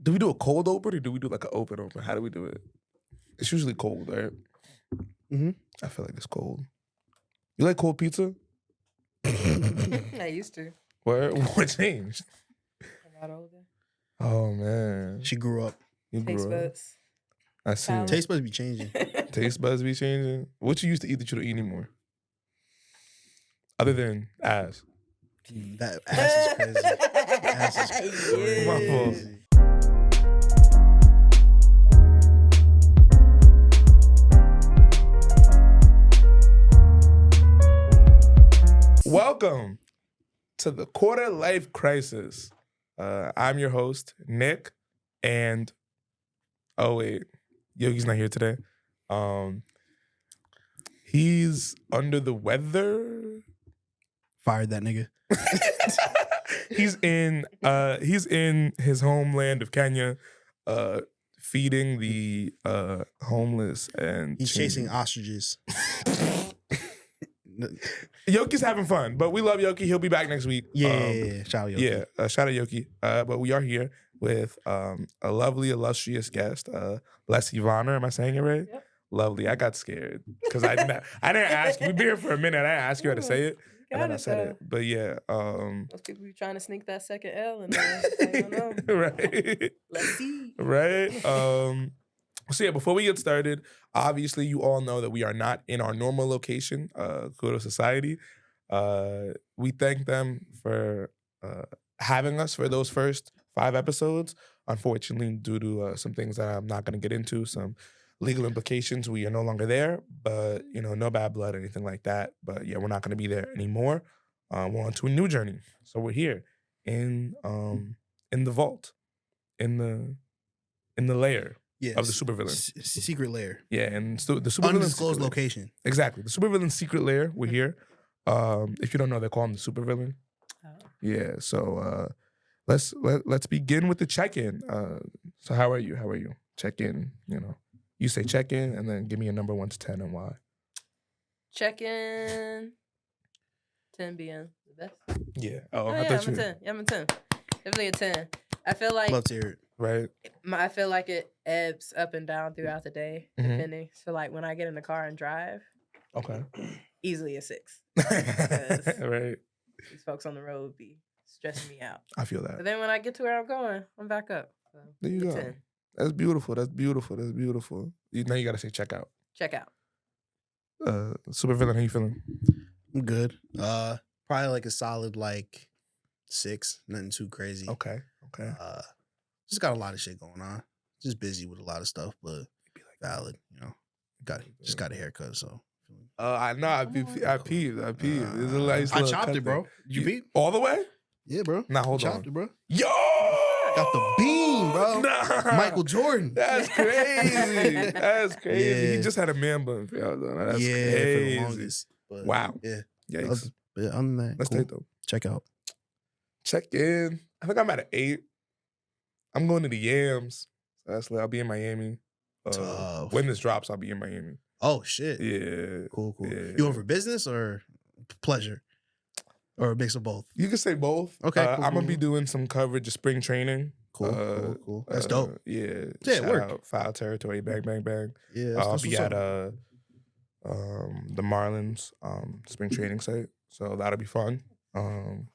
Do we do a cold open or do we do like an open open? How do we do it? It's usually cold, right? Mm-hmm. I feel like it's cold. You like cold pizza? I used to. What changed? I got older. Oh man, She grew up. you Taste grew up. buds. I see. Palate. Taste buds be changing. Taste buds be changing. What you used to eat that you don't eat anymore? Other than ass. That ass is crazy. Ass is crazy. My fault. Welcome to the Quarter Life Crisis. I'm your host, Nick, and oh wait, Yoki's not here today. He's under the weather. Fired that nigga. He's in his homeland of Kenya, feeding the homeless, and He's chasing ostriches. Yoki's having fun, but we love Yoki. He'll be back next week. Yeah. Shout out Yoki. Yeah, shout out Yoki. But we are here with a lovely, illustrious guest, Lessie Vonner. Am I saying it right? Yep. Lovely. I got scared because I didn't ask you. We've been here for a minute. I didn't ask you how to say it. And then I said it. But yeah. Most people be trying to sneak that second L and I don't know. Right. Let's see. Right. So yeah, before we get started, obviously you all know that we are not in our normal location, Kudo Society. We thank them for having us for those first 5 episodes. Unfortunately, due to some things that I'm not going to get into, some legal implications, we are no longer there. But no bad blood or anything like that. But yeah, we're not going to be there anymore. We're on to a new journey. So we're here in the vault, in the lair. Yes. Of the supervillain. Secret lair. Yeah, and the supervillain Undisclosed location. Exactly. The supervillain secret lair. We're here. If you don't know, they call him the supervillain. Oh. Yeah, so let's begin with the check-in. So how are you? Check-in, You say check-in and then give me a number 1 to 10 and why. Check-in. 10 being the best. Yeah. I'm a 10. Yeah, I'm a 10. Definitely a 10. I feel like Love to hear it. Right. I feel like it ebbs up and down throughout the day, depending. So like when I get in the car and drive, Okay. easily a 6. Right. These folks on the road be stressing me out. I feel that. But then when I get to where I'm going, I'm back up. So There you go. 10. That's beautiful. Now you gotta say check out. Check out. Supervillain, how you feeling? I'm good. Probably like a solid 6. Nothing too crazy. Okay. Just got a lot of shit going on. Just busy with a lot of stuff, but valid. Just got a haircut, so. I know. I peed. It's a nice I little chopped cut it, bro. there. Did you peep? All the way? Yeah, bro. Nah, hold chopped on. it, bro. Yo! Got the beam, bro. Nah. Michael Jordan. That's crazy. That's crazy. Yeah. He just had a man bun for y'all. That's for the crazy. longest. But Wow. Yeah. Yikes. But other than that, Let's cool. take them. Check out. Check in. I think I'm at an 8. I'm going to the Yams. So I'll be in Miami. Tough. When this drops, I'll be in Miami. Oh, shit. Yeah. Cool. Yeah. You going for business or pleasure? Or a mix of both? You can say both. Okay, cool, I'm going to cool. be doing some coverage of spring training. Cool. That's dope. Yeah. Yeah, Shout work. out, foul territory, bang, bang, bang. Yeah, I'll that's be what's at up. the Marlins spring training site, so that'll be fun.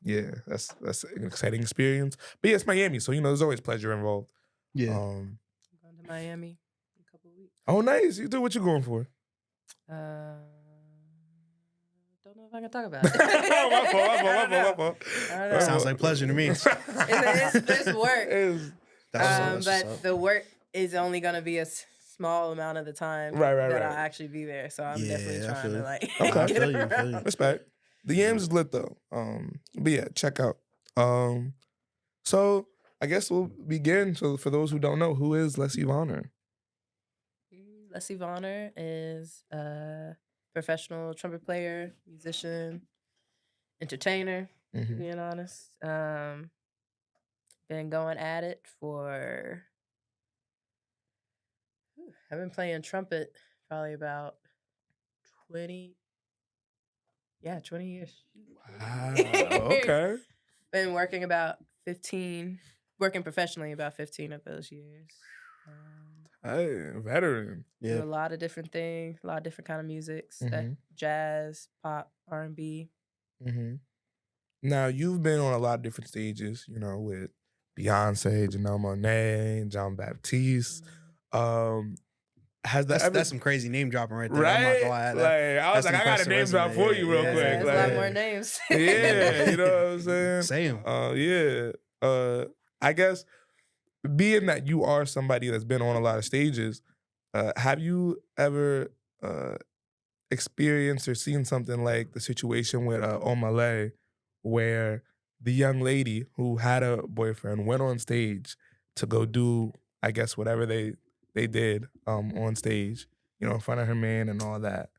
Yeah, that's an exciting experience. But yeah, it's Miami, so there's always pleasure involved. Yeah. I'm going to Miami in a couple of weeks. Oh, nice. You do what you going for? Don't know if I can talk about it. My fault. I don't know. Sounds like pleasure to me. It's work. But the work is only going to be a small amount of the time Right. that I'll actually be there. So I'm definitely I trying feel to you. like Okay. I get feel you, around. feel you. Respect. The Yams is lit though. But yeah, check out. So I guess we'll begin. So for those who don't know, who is Lessie Vonner? Lessie Vonner is a professional trumpet player, musician, entertainer, being honest. Been going at it for... I've been playing trumpet probably about 20 years. Wow. Okay. Been working about 15 working professionally about 15 of those years. Hey, veteran. Do a lot of different things, a lot of different kind of musics, jazz, pop, R&B. Now, you've been on a lot of different stages, you know, with Beyonce, Janelle Monáe, John Baptiste. That's some crazy name dropping right there. Right? I'm not gonna lie. I was like, I got a name drop for you real quick. There's like, a lot more names. Yeah, you know what I'm saying? Same. I guess being that you are somebody that's been on a lot of stages, have you ever experienced or seen something like the situation with Omale, where the young lady who had a boyfriend went on stage to go do, I guess, whatever they did on stage, you know, in front of her man and all that.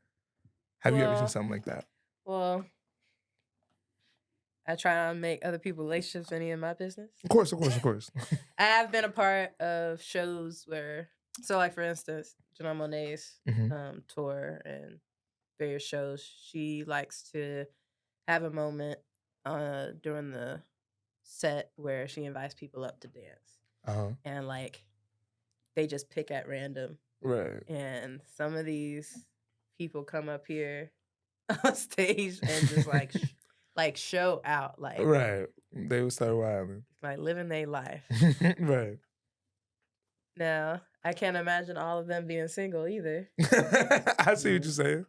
Have you ever seen something like that? Well, I try not to make other people's relationships any of my business. Of course. I have been a part of shows where, so like for instance, Janelle Monáe's tour and various shows, she likes to have a moment during the set where she invites people up to dance. And like, they just pick at random. Right. And some of these people come up here on stage and just like show out. Like, right. They would start wilding. Like living their life. Right. Now, I can't imagine all of them being single either. I see what you're saying.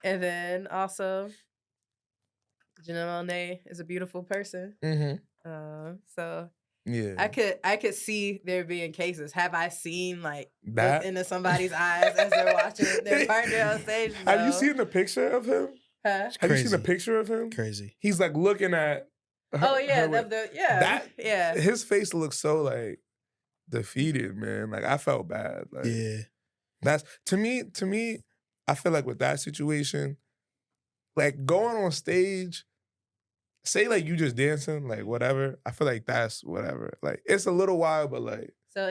And then also, Janelle Monáe is a beautiful person. So yeah, I could see there being cases. Have I seen like that look into somebody's eyes as they're watching their partner on stage? No. Have you seen the picture of him? Huh? Have you seen the picture of him? Crazy. He's like looking at. His face looks so like defeated, man. Like I felt bad. Like, that's to me. I feel like with that situation, like going on stage. Say like you just dancing, like whatever. I feel like that's whatever. Like it's a little while, but like. So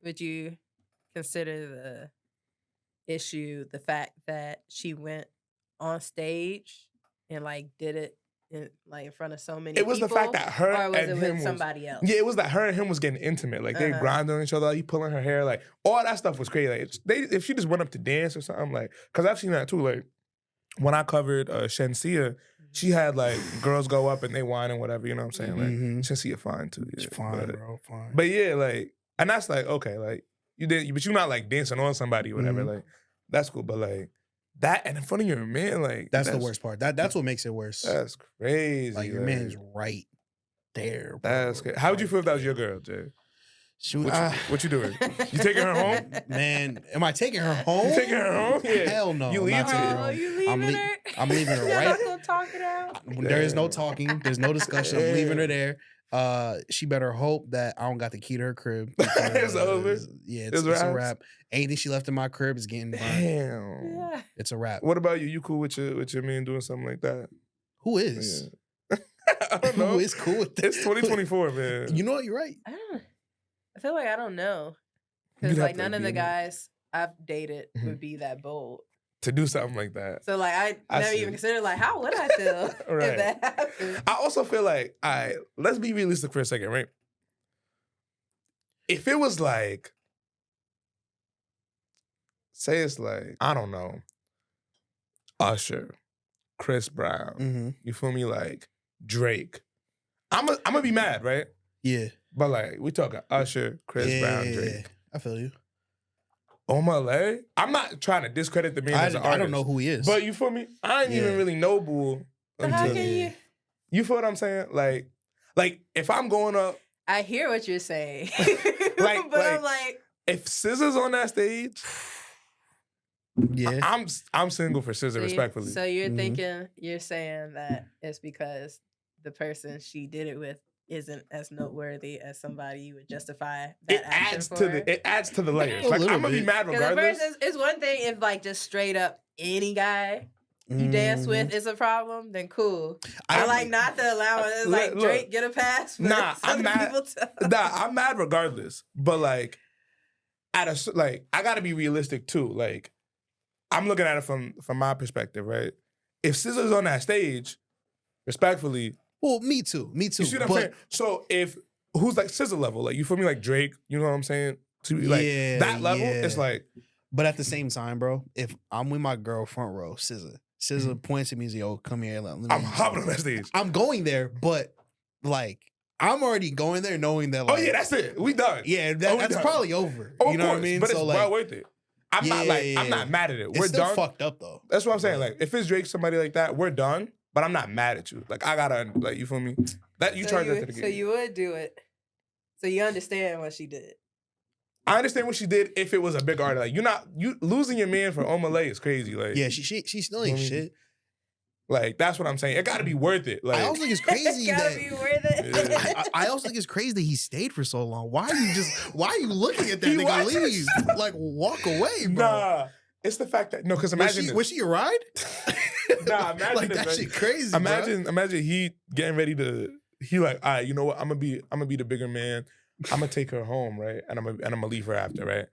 would you consider the issue the fact that she went on stage and like did it in front of so many people? It was the fact that her or was and it him with somebody else? Yeah, it was that her and him was getting intimate. Like they grinding on each other, like, he pulling her hair, like all that stuff was crazy. Like if she just went up to dance or something, like, cause I've seen that too. Like when I covered Shensia, she had like girls go up and they whine and whatever, you know what I'm saying? Like Shensia fine too. Yeah. It's fine, bro, fine. But yeah, like, and that's like, okay, like you did, but you're not like dancing on somebody or whatever. Like that's cool, but like that and in front of your man, like that's the worst part. That's what makes it worse. That's crazy. Like your man's right there, bro. That's crazy. How would you feel if that was your girl, Jay? What you doing? You taking her home? Man, am I taking her home? You taking her home? Yeah. Hell no. You leaving her? I'm leaving her right. You're not gonna talk it out? There is no talking. There's no discussion. I'm leaving her there. She better hope that I don't got the key to her crib. It's over. Yeah, it's a wrap. Anything she left in my crib is getting burned. Damn. Yeah. It's a wrap. What about you? You cool with your man doing something like that? Who is? Yeah. I don't know. Who is cool with that? It's 2024, man. You know what? You're right. I feel like I don't know. Because like none of the guys I've dated would be that bold. To do something like that. So like I never even considered like how would I feel if that happened? I also feel like, let's be realistic for a second, right? If it was like, say it's like, I don't know, Usher, Chris Brown, you feel me? Like Drake. I'm gonna be mad, right? Yeah. But like, we talking Usher, Chris Brown, Drake. Yeah. I feel you. Omale, I'm not trying to discredit the man as an artist. I don't know who he is. But you feel me? I ain't even really know Bull. How can you? You feel what I'm saying? Like if I'm going up. I hear what you're saying. but I'm like. If SZA's on that stage, yeah, I'm single for SZA, respectfully. So you're thinking, you're saying that it's because the person she did it with isn't as noteworthy as somebody you would justify that action for. It adds to the layers. Like I'm gonna be mad regardless. It's one thing if like just straight up any guy you dance with is a problem, then cool. I like not the allowance. It's like look, Drake get a pass. Nah, I'm mad. I'm mad regardless. But like I gotta be realistic too. Like I'm looking at it from my perspective, right? If SZA's on that stage, respectfully. Well, me too. You see what I'm saying? So if who's like SZA level, like you feel me, like Drake. You know what I'm saying? To like that level, it's like. But at the same time, bro, if I'm with my girl front row, SZA points at me and says, "Yo, come here." I'm hopping on that stage. I'm going there, but like I'm already going there knowing that. Like, oh yeah, that's it. We done. Yeah, that's done. probably over. Oh, you know what I mean? But so it's like, well worth it. I'm not mad at it. We're it's still done. Fucked up though. That's what I'm saying. Like if it's Drake, somebody like that, we're done. But I'm not mad at you. Like I gotta, like you feel me? That you charge that to the game. So you would do it. So you understand what she did. I understand what she did if it was a big artist. Like you losing your man for Omalay is crazy. Like yeah, she still ain't shit. Like that's what I'm saying. It got to be worth it. Like I also think it's crazy. It gotta be worth it. I also think it's crazy that he stayed for so long. Why are you looking at that nigga leave? Like walk away, bro. Nah, it's the fact that because imagine was she a ride? Nah, imagine like this, that right? shit crazy. Imagine he getting ready to. He like, all right, you know what? I'm gonna be the bigger man. I'm gonna take her home, right? And I'm gonna leave her after, right?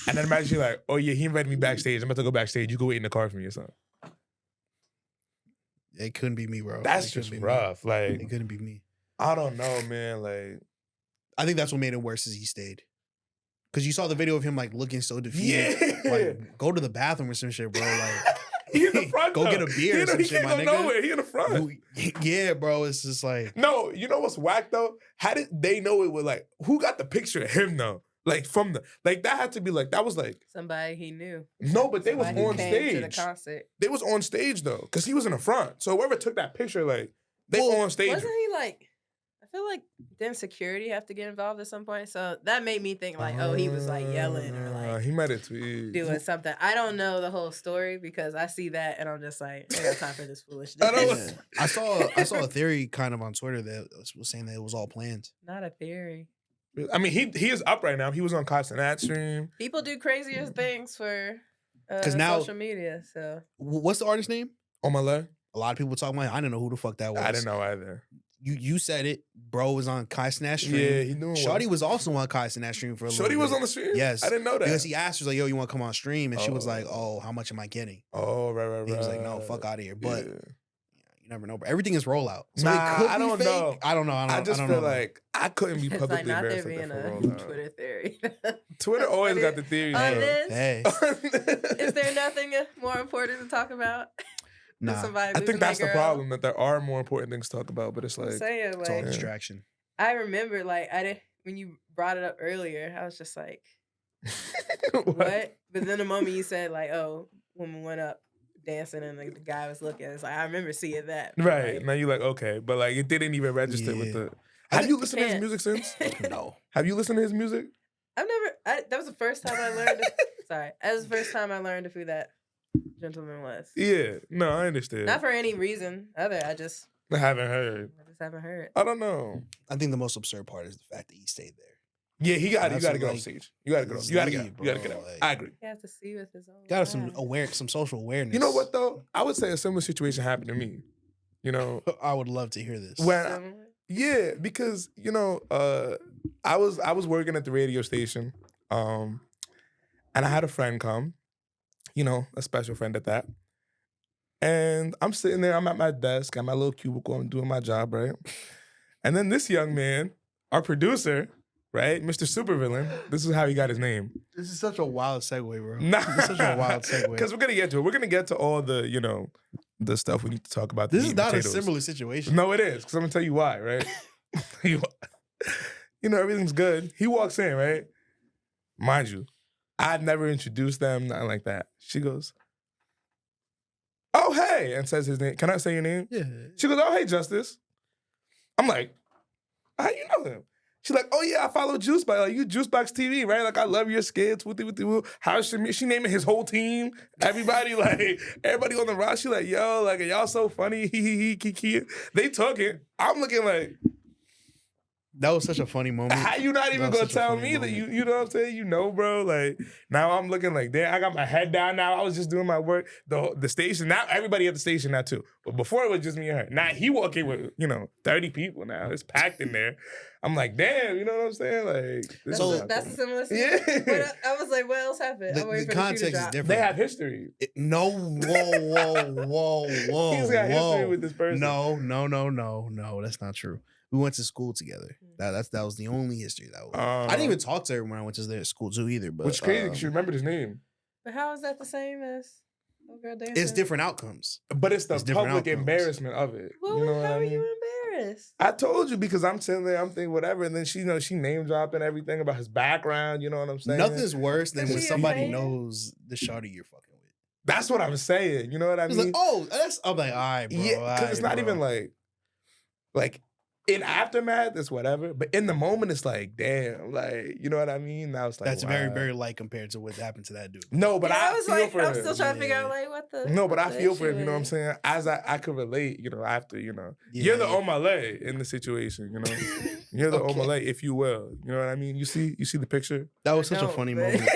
And then imagine you're like, oh yeah, he invited me backstage. I'm about to go backstage. You go wait in the car for me or something. It couldn't be me, bro. That's just rough. Like it couldn't be me. I don't know, man. Like I think that's what made it worse is he stayed. Cause you saw the video of him like looking so defeated. Yeah. Like go to the bathroom or some shit, bro. Like he in the front. go though. get a beer or some he shit, can't my go nigga. nowhere. He in the front. Yeah, bro. It's just like no. You know what's whack though? How did they know it was like? Who got the picture of him though? Like from the that had to be like that was like somebody he knew. No, but they somebody was on stage. To the concert. They was on stage though, because he was in the front. So whoever took that picture, like they on stage. Wasn't he like? I feel like didn't security have to get involved at some point? So that made me think like, oh, he was like yelling or like he might have tweeted doing something. I don't know the whole story because I see that and I'm just like, I got time for this foolishness. I saw a theory kind of on Twitter that was saying that it was all planned. Not a theory. I mean, he is up right now. He was on Constant Ad Stream. People do crazier things for now social media. So what's the artist name? Omalay. A lot of people talking about it. I didn't know who the fuck that was. I didn't know either. You said it. Bro was on Kai Snatch stream. Yeah, he doing Shorty was also on Kai Snatch stream for a little bit. Shorty was on the stream? Yes. I didn't know that. Because he asked her, like, yo, you want to come on stream? And she was like, oh, how much am I getting? Oh, right. He was like, no, fuck out of here. But yeah. You never know. But everything is rollout. So nah, it could I don't be fake. know. I don't know. I just feel like I couldn't be it's publicly like not there embarrassed being like a rollout. Twitter theory. Twitter always got the theory. On this? Hey. Is there nothing more important to talk about? Nah. I think that's the problem, that there are more important things to talk about, but it's like, I'm saying, it's all like distraction. I remember, like, when you brought it up earlier, I was just like, what? But then the moment you said, like, oh, woman went up dancing and like, the guy was looking, it's like, I remember seeing that. Right. Like, Now you're like, okay. But like, it didn't even register with the... Have you listened to his music since? No. Have you listened to his music? I've never... that was the first time I learned... Sorry. That was the first time I learned who that gentleman was. Yeah. No, I understand. Not for any reason other. I just haven't heard. haven't heard. I don't know. I think the most absurd part is the fact that he stayed there. Yeah, you got to get like, on stage. You got to get on. You got to get out. You got to get out. I agree. He has to see with his own Got some eyes. some social awareness. You know what though? I would say a similar situation happened to me. You know, I would love to hear this. Yeah, because you know, I was working at the radio station, and I had a friend come, you know, a special friend at that, and I'm sitting there, I'm at my desk, at my little cubicle, I'm doing my job, right, and then this young man, our producer, right, Mr. Supervillain, this is how he got his name. This is such a wild segue, bro. Nah, this is such a wild segue. Because we're gonna get to it. We're gonna get to all the, you know, the stuff we need to talk about. This is not a similar situation. No, it is. Because I'm gonna tell you why, right? You know, everything's good. He walks in, right? Mind you, I'd never introduced them, nothing like that. She goes, oh, hey, and says his name. Can I say your name? Yeah. She goes, oh, hey, Justis. I'm like, how you know him? She's like, oh yeah, I follow Juicebox. Like, you Juicebox TV, right? Like, I love your skits. How's she naming his whole team? Everybody, like, everybody on the roster. She like, yo, like, y'all so funny. He. They talking. I'm looking like, that was such a funny moment. how you not even gonna tell me that you know what I'm saying? You know, bro. Like, now I'm looking like, damn, I got my head down now. I was just doing my work. The station, now everybody at the station now too. But before it was just me and her. Now he walking with, 30 people now. It's packed in there. I'm like, damn, you know what I'm saying? Like, that's a similar situation. Yeah. But I was like, what else happened? The context is different. They have history. Whoa. He's got history with this person. No, that's not true. We went to school together. That was the only history that was. I didn't even talk to her when I went to their school too either. But which is crazy because you remembered his name. But how is that the same as girl dancing? It's different outcomes. But it's the different public outcomes. embarrassment of it. Well, You know what how I are mean? you embarrassed? I told you because I'm sitting there, I'm thinking whatever, and then she name dropping everything about his background. You know what I'm saying? Nothing's worse than Is when she a somebody fan? knows the shawty you're fucking with. That's what I'm saying. You know what I It's mean? like, oh, I'm like, all right, bro. Yeah, because it's not even like in aftermath, it's whatever. But in the moment, it's like, damn, like, you know what I mean? Now it's like, that's wow. very, very light compared to what happened to that dude. No, but I was feel like, for I'm him. still trying to figure out like what the. No, but I what the feel for issue him. You know what I'm is. saying? As I could relate, you know, after, you know, Yeah, you're the yeah. Omale in the situation, you know? You're the Okay. Omale, if you will. You know what I mean? You see the picture? That was I such a don't, funny but- moment.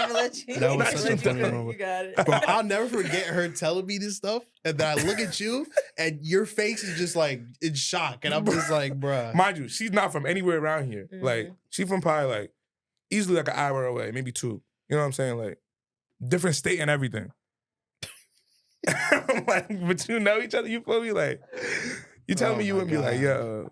I'm gonna let you. That was I'm such gonna a let you funny finish. moment. You got it. Bro, I'll never forget her telling me this stuff, and then I look at you, and your face is just like in shock, and I'm just like, bruh. Mind you, she's not from anywhere around here. Like, she from probably like easily like an hour away, maybe 2. You know what I'm saying? Like, different state and everything. I'm like, but you know each other, you feel me? Like, you tell Oh me you my wouldn't be like, God. yeah.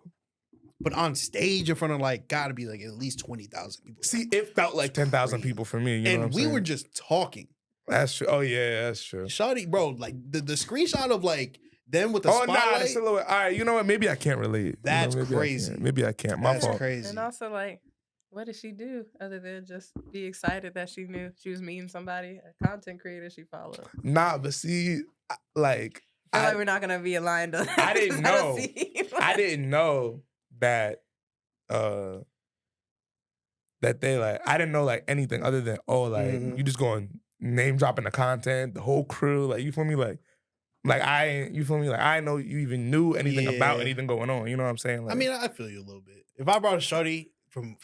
But on stage in front of like, gotta be like at least 20,000 people. See, it felt like 10,000 crazy. people for me. You know what I'm And we saying? were just talking. That's true. Oh, yeah, that's true. Shawty, bro, like the screenshot of like them with the Oh, nah, spotlight. the silhouette. All right, you know what? Maybe I can't relate. That's maybe crazy. Maybe I can't. My That's fault. crazy. And also, like, what did she do other than just be excited that she knew she was meeting somebody, a content creator she followed? Nah, but see, like, I feel like we're not gonna be aligned on that. I didn't I don't know. see- I didn't know that that they like I didn't know like anything other than you just going name dropping the content, the whole crew, like you feel me? Like you feel me? Like I didn't know you even knew anything about Yeah. anything going on. You know what I'm saying? Like, I mean, I feel you a little bit. If I brought a shawty from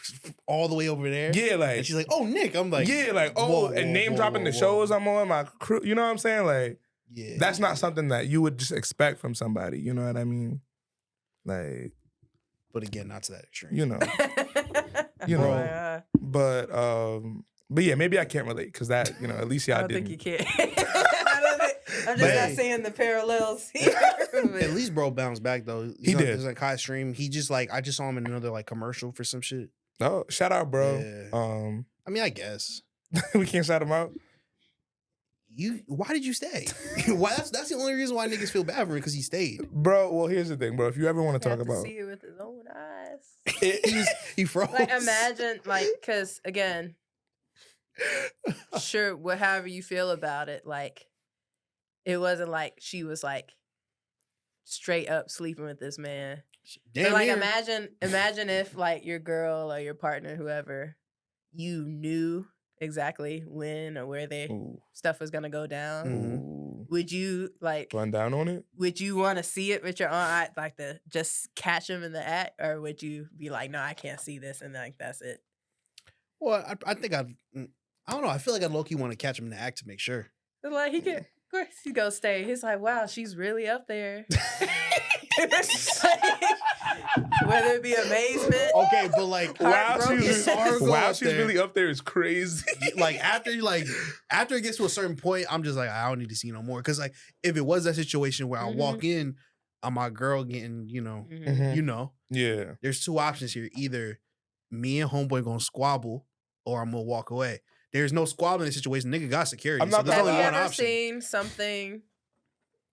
all the way over there, yeah, like and she's like, "Oh, Nick," I'm like, yeah, like whoa, and whoa, name whoa, dropping whoa, the whoa. shows I'm on, my crew. You know what I'm saying? Like Yeah, that's not something that you would just expect from somebody. You know what I mean? Like, But again, not to that extreme. you know, You know. know, but yeah, maybe I can't relate because that, you know, at least I y'all don't didn't. think you can. I'm just not seeing the parallels here. At least bro bounced back though. He did. It's like high stream. He just like I just saw him in another like commercial for some shit. Oh, shout out, bro. Yeah. I mean, I guess. We can't shout him out. Why did you stay? Why? That's the only reason why niggas feel bad for him because he stayed. Bro, well, here's the thing, bro. If you ever want to talk about see it with his own eyes. He froze. Like imagine, like, because again, sure, however you feel about it, like it wasn't like she was like straight up sleeping with this man. Damn But like near. imagine if like your girl or your partner, whoever, you knew exactly when or where their Ooh. stuff was gonna go down. Ooh. Would you like? Run down on it? Would you want to see it with your own eye, like to just catch him in the act, or would you be like, no, I can't see this, and like that's it? Well, I think I don't know. I feel like I low-key want to catch him in the act to make sure. But like he can, of course, he go stay. He's like, wow, she's really up there. Whether it be amazement, Okay, but like Wow, Heartbroken. she's, Sargo wow, up she's there. really up there is crazy. like after it gets to a certain point, I'm just like I don't need to see no more. Because like if it was that situation where I walk in, I'm my girl getting Mhm. you know, Yeah. there's 2 options here. Either me and homeboy gonna squabble, or I'm gonna walk away. There's no squabbling in the situation. Nigga got security. I'm not so there's have gonna you only one ever option. seen something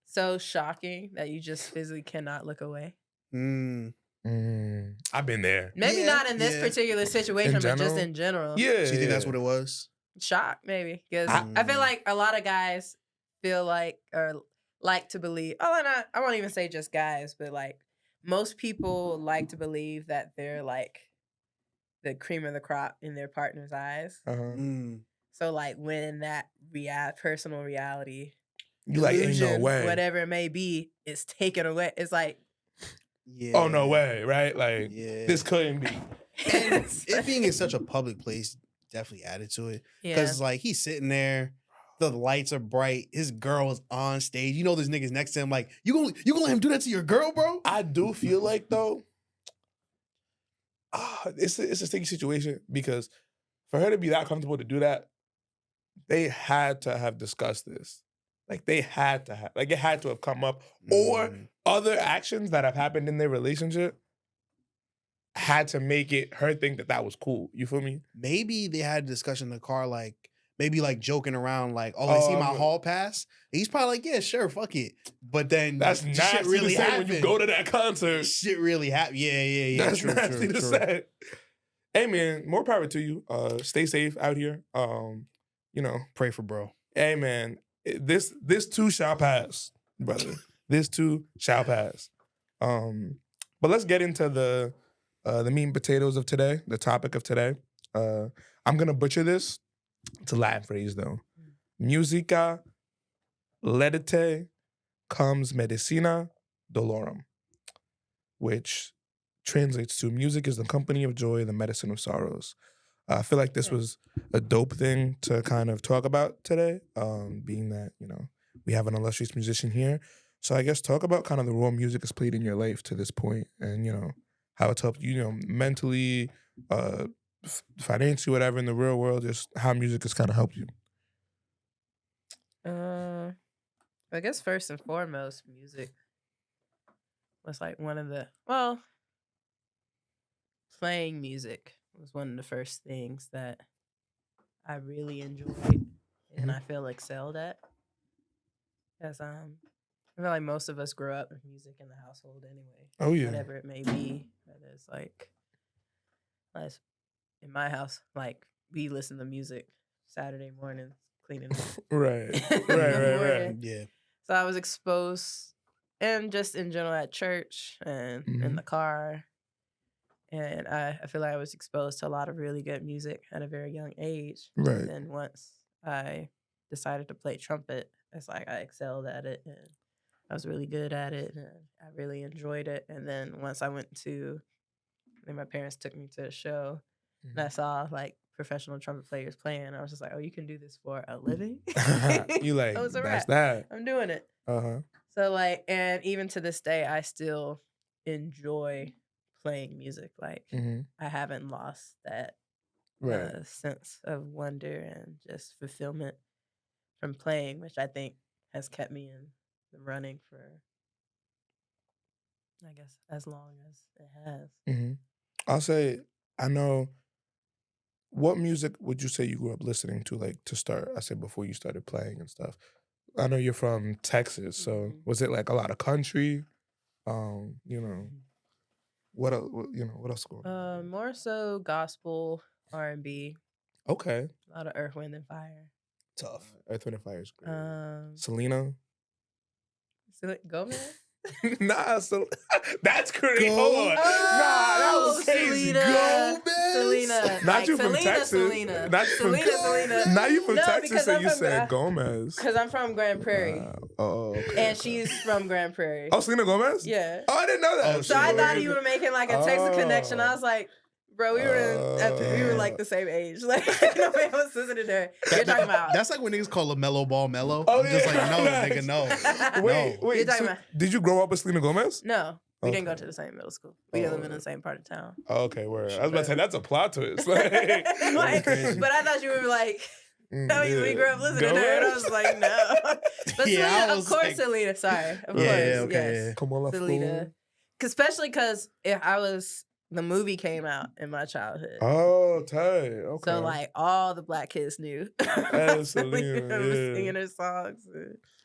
so shocking that you just physically cannot look away? I've been there. Maybe Yeah, not in this yeah. particular situation, but just general? in general. Yeah. So you think that's yeah. what it was? Shock, maybe. Because I feel like a lot of guys feel like or like to believe. I won't even say just guys, but like most people like to believe that they're like the cream of the crop in their partner's eyes. Uh-huh. So like when that personal reality, You like, ain't no illusion, way. whatever it may be, is taken away. It's like, Yeah. Oh, no way, right? Like, Yeah. this couldn't be. And it being in such a public place definitely added to it. yeah. Because like he's sitting there, the lights are bright, his girl is on stage. You know there's niggas next to him. Like, you gonna let him do that to your girl, bro? I do feel like, though, it's a sticky situation because for her to be that comfortable to do that, they had to have discussed this. Like, it had to have come up. Or other actions that have happened in their relationship had to make it her think that was cool. You feel me? Maybe they had a discussion in the car, like maybe like joking around, like, "Oh, is he my hall pass?" And he's probably like, "Yeah, sure, fuck it." But then That's shit nasty really to say happened. when you go to that concert. Shit really happened. Yeah. That's True, nasty true, to true. say. Hey man, more power to you. Stay safe out here. You know, Pray for bro. hey man, this too shall pass, brother. This too shall pass. But let's get into the meat and potatoes of today, the topic of today. I'm gonna butcher this. It's a Latin phrase though. Musica, Lætitiæ, comes Medicina, Dolorum, which translates to music is the company of joy, the medicine of sorrows. I feel like this was a dope thing to kind of talk about today, being that, you know, we have an illustrious musician here. So I guess talk about kind of the role music has played in your life to this point and, you know, how it's helped you, you know, mentally, financially, whatever, in the real world, just how music has kind of helped you. I guess first and foremost, music was like one of the, playing music was one of the first things that I really enjoyed and I feel excelled at. Because I feel like most of us grow up with music in the household anyway. Oh, yeah. Whatever it may be. Whether it's like, in my house, like we listen to music Saturday mornings cleaning up. Right. Yeah. So I was exposed, and just in general at church and in the car. And I feel like I was exposed to a lot of really good music at a very young age. Right. And then once I decided to play trumpet, it's like I excelled at it and I was really good at it and I really enjoyed it. And then once I my parents took me to a show and I saw like professional trumpet players playing. I was just like, oh, you can do this for a living? You like, Oh, it's a that's wrap. that. I'm doing it. So like, and even to this day, I still enjoy playing music. Like I haven't lost that sense of wonder and just fulfillment from playing, which I think has kept me in the running for, I guess, as long as it has. I'll say, I know, what music would you say you grew up listening to, like, to start? I said before you started playing and stuff. I know you're from Texas, so was it like a lot of country? You know, what else? You know, what else going on? More so gospel, R&B. Okay. A lot of Earth, Wind, and Fire. Tough. Earth, Wind, and Fire is great. Selena. Gomez? Nah, so that's crazy. Hold on. Nah, that was crazy. Selena. Not like, you from Selena, Texas. Selena. Not you from Selena. Not you from no, Texas, so you said Gomez. Because I'm from Grand Prairie. Okay. And she's from Grand Prairie. Oh, Selena Gomez? Yeah. Oh, I didn't know that. Oh, so I thought you were making like a Texas connection. I was like, bro, we were like the same age. Like, nobody was listening to her. You're talking about. That's like when niggas call LaMelo Ball mellow. Oh, I'm just like, no, nigga, no. Wait. You're talking about. Did you grow up with Selena Gomez? No. We didn't go to the same middle school. We didn't live in the same part of town. Okay, word. I was about to say, that's a plot twist. But I thought you were like, we grew up listening to her. And I was like, no. But Selena, of course, like, Selena. Sorry. Of course. Okay. Yes. Come on, Selena. Especially because the movie came out in my childhood. Oh, tight. Okay. So, like, all the black kids knew. Selena was singing her songs.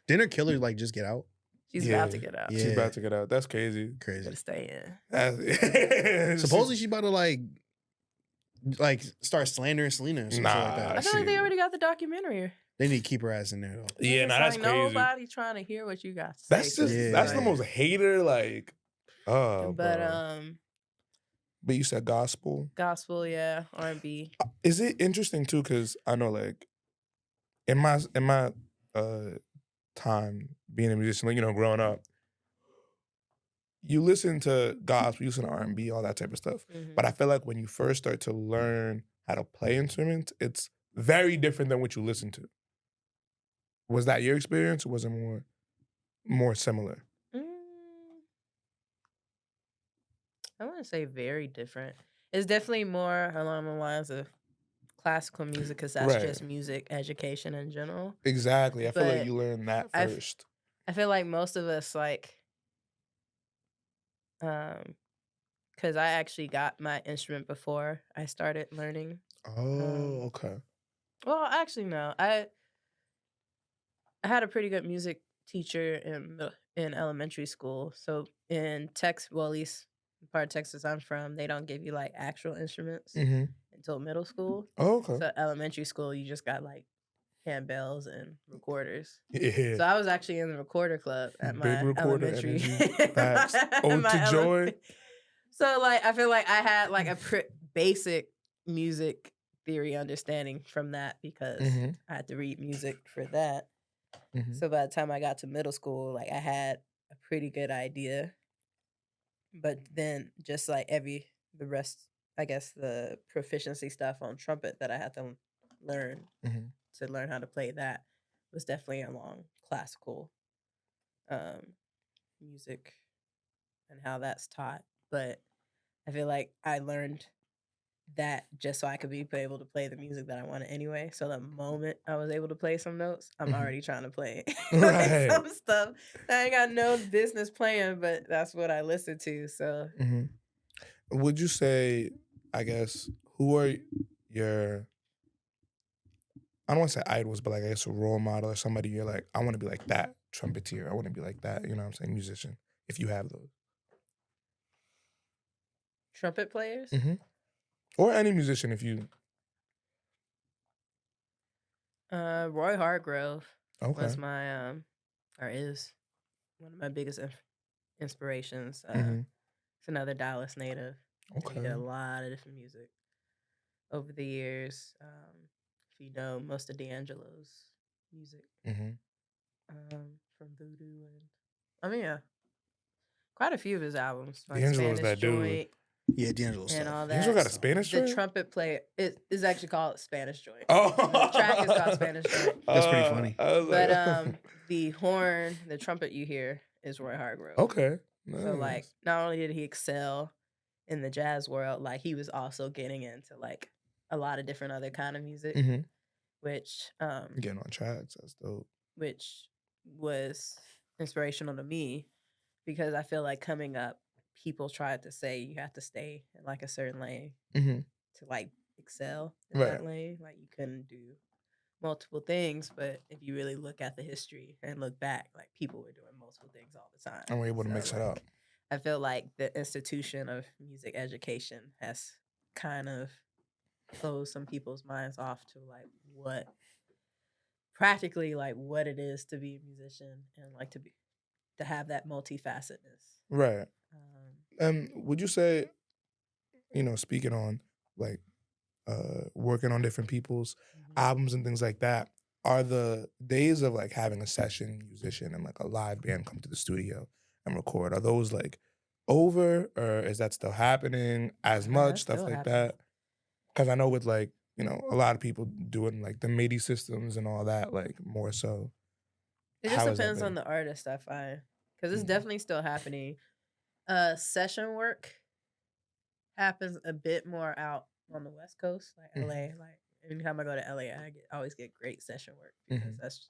Didn't her killer, like, just get out? She's about to get out. Yeah. She's about to get out. That's crazy. Gotta stay in. Supposedly she's about to, like start slandering Selena or something like that. I feel like they already got the documentary. They need to keep her ass in there, though. Yeah, that's like crazy. Nobody trying to hear what you got to say. That's just, that's the most hater, like, But, But you said gospel? Gospel, yeah. R&B. Is it interesting, too, because I know, like, in my time being a musician, like, you know, growing up, you listen to gospel, you listen to R&B, all that type of stuff. But I feel like when you first start to learn how to play instruments, it's very different than what you listen to. Was that your experience, or was it more similar? I wouldn't say very different. It's definitely more along the lines of classical music, because that's just music education in general. Exactly. I feel like you learn that first. I feel like most of us, like, because I actually got my instrument before I started learning. Oh, okay. Well, actually, no. I had a pretty good music teacher in elementary school. So in Texas, well, at least the part of Texas I'm from, they don't give you like actual instruments Mm-hmm. until middle school. Oh, okay. So elementary school, you just got like handbells and recorders. Yeah. So I was actually in the recorder club at Big my recorder elementary. energy. Facts. Ode to joy. So like I feel like I had like a basic music theory understanding from that because Mm-hmm. I had to read music for that. Mm-hmm. So by the time I got to middle school, like I had a pretty good idea. But then just like the rest, I guess the proficiency stuff on trumpet that I had to learn Mm-hmm. to learn how to play that was definitely along classical music and how that's taught. But I feel like I learned that just so I could be able to play the music that I wanted anyway. So the moment I was able to play some notes, I'm already trying to play Right. some stuff that I ain't got no business playing, but that's what I listen to. So would you say, I guess, who are your, I don't want to say idols, but like I guess a role model or somebody you're like, I want to be like that trumpeter. I want to be like that, you know what I'm saying, musician, if you have those. trumpet players? Or any musician if you. Roy Hargrove Okay. was my or is one of my biggest inspirations. It's another Dallas native. Okay. He did a lot of different music over the years. If you know most of D'Angelo's music, from Voodoo and I mean, yeah, quite a few of his albums. Like D'Angelo's Spanish that dude. Joint. Yeah, D'Angelo And stuff. all that. D'Angelo got a Spanish The joint? trumpet player is actually called Spanish Joint. Oh. The track is called Spanish Joint. That's pretty funny. But the horn, the trumpet you hear is Roy Hargrove. Okay. Nice. So like not only did he excel in the jazz world, like he was also getting into like a lot of different other kind of music, which getting on tracks, that's dope. Which was inspirational to me because I feel like coming up, people tried to say you have to stay in like a certain lane to like excel in that lane. Like you couldn't do multiple things, but if you really look at the history and look back, like people were doing multiple things all the time. And we're able to mix it up. I feel like the institution of music education has kind of closed some people's minds off to like what practically like what it is to be a musician and like to have that multifacetedness. Right. Would you say, you know, speaking on like working on different people's albums and things like that, are the days of like having a session musician and like a live band come to the studio and record, are those like over, or is that still happening as much, stuff like that? Because I know with like, you know, a lot of people doing like the MIDI systems and all that, like more so. It just depends on the artist, I find, because it's definitely still happening. Session work happens a bit more out on the West Coast, like LA. Like anytime I go to LA, I always get great session work because that's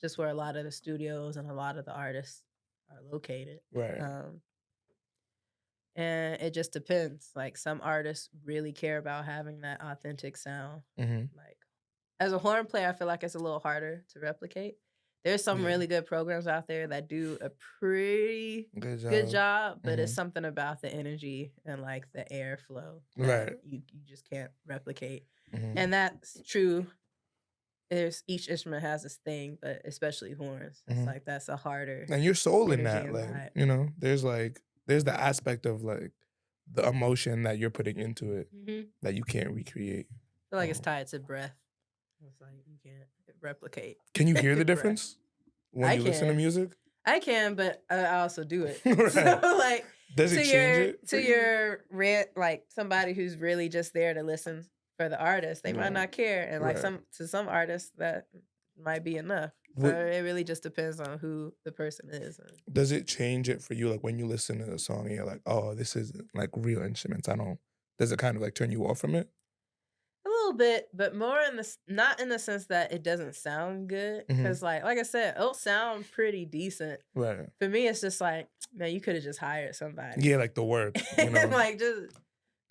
just where a lot of the studios and a lot of the artists are located. Right. And it just depends. Like some artists really care about having that authentic sound. Like as a horn player, I feel like it's a little harder to replicate. There's some really good programs out there that do a pretty good job, but it's something about the energy and like the airflow that you just can't replicate. And that's true. Each instrument has its thing, but especially horns. It's like that's a harder. And your soul in energy that, like vibe. you know, there's the aspect of like the emotion that you're putting into it that you can't recreate. I feel like it's tied to breath. It's like you can't replicate. Can you hear the difference when you listen to music? I can, but I also do it. Right. So like, does it change it to your like somebody who's really just there to listen for the artist, they might not care, and like some artists that might be enough. So it really just depends on who the person is. Does it change it for you? Like when you listen to the song and you're like, oh, this isn't like real instruments. Does it kind of like turn you off from it? A little little bit, but more in the not in the sense that it doesn't sound good. Because like I said, it'll sound pretty decent. Right. For me, it's just like, man, you could have just hired somebody. Yeah, like the work. You know? Like just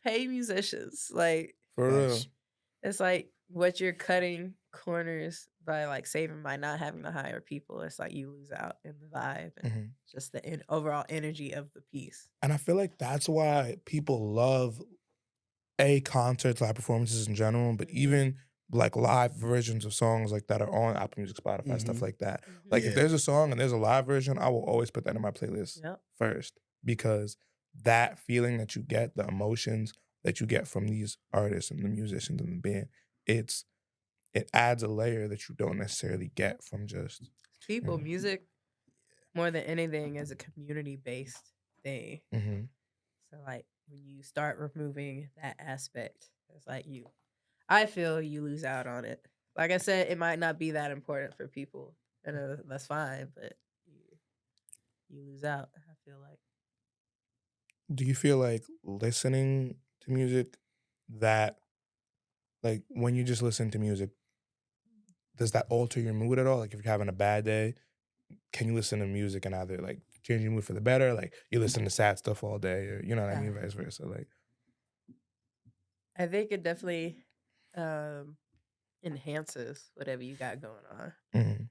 pay musicians. Like For real. it's like what you're cutting corners by like saving by not having to hire people. It's like you lose out in the vibe and just the overall energy of the piece. And I feel like that's why people love concerts, live performances in general, but even like live versions of songs like that are on Apple Music, Spotify, stuff like that. Like if there's a song and there's a live version, I will always put that in my playlist first, because that feeling that you get, the emotions that you get from these artists and the musicians and the band, it adds a layer that you don't necessarily get from just people. Music, more than anything, is a community-based thing. So like when you start removing that aspect, it's like I feel you lose out on it. Like I said, it might not be that important for people, and that's fine, but you lose out, I feel like. Do you feel like listening to music that, like when you just listen to music, does that alter your mood at all? Like if you're having a bad day, can you listen to music and either like change your mood for the better? Like you listen to sad stuff all day, or you know what I mean, vice versa. Like I think it definitely enhances whatever you got going on.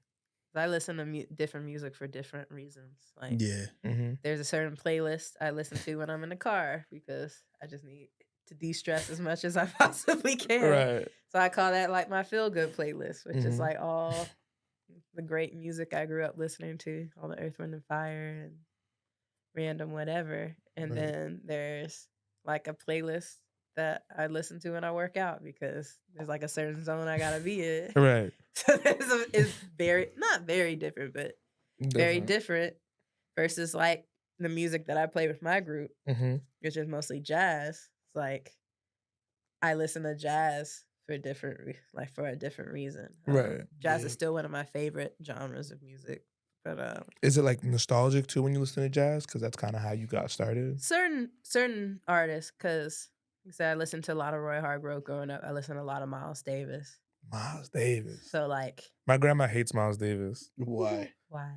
I listen to different music for different reasons. Like there's a certain playlist I listen to when I'm in the car because I just need to de-stress as much as I possibly can. Right. So I call that like my feel-good playlist, which is like all the great music I grew up listening to, all the Earth, Wind, and Fire and random whatever. And then there's like a playlist that I listen to when I work out because there's like a certain zone I gotta be in. Right. So it's not very different, but very different versus like the music that I play with my group, which is mostly jazz. It's like I listen to jazz for a different reason. Right. Jazz is still one of my favorite genres of music. But is it like nostalgic too when you listen to jazz? Because that's kind of how you got started. Certain artists, because like I said, I listened to a lot of Roy Hargrove growing up. I listened to a lot of Miles Davis. Miles Davis. So like my grandma hates Miles Davis. Why?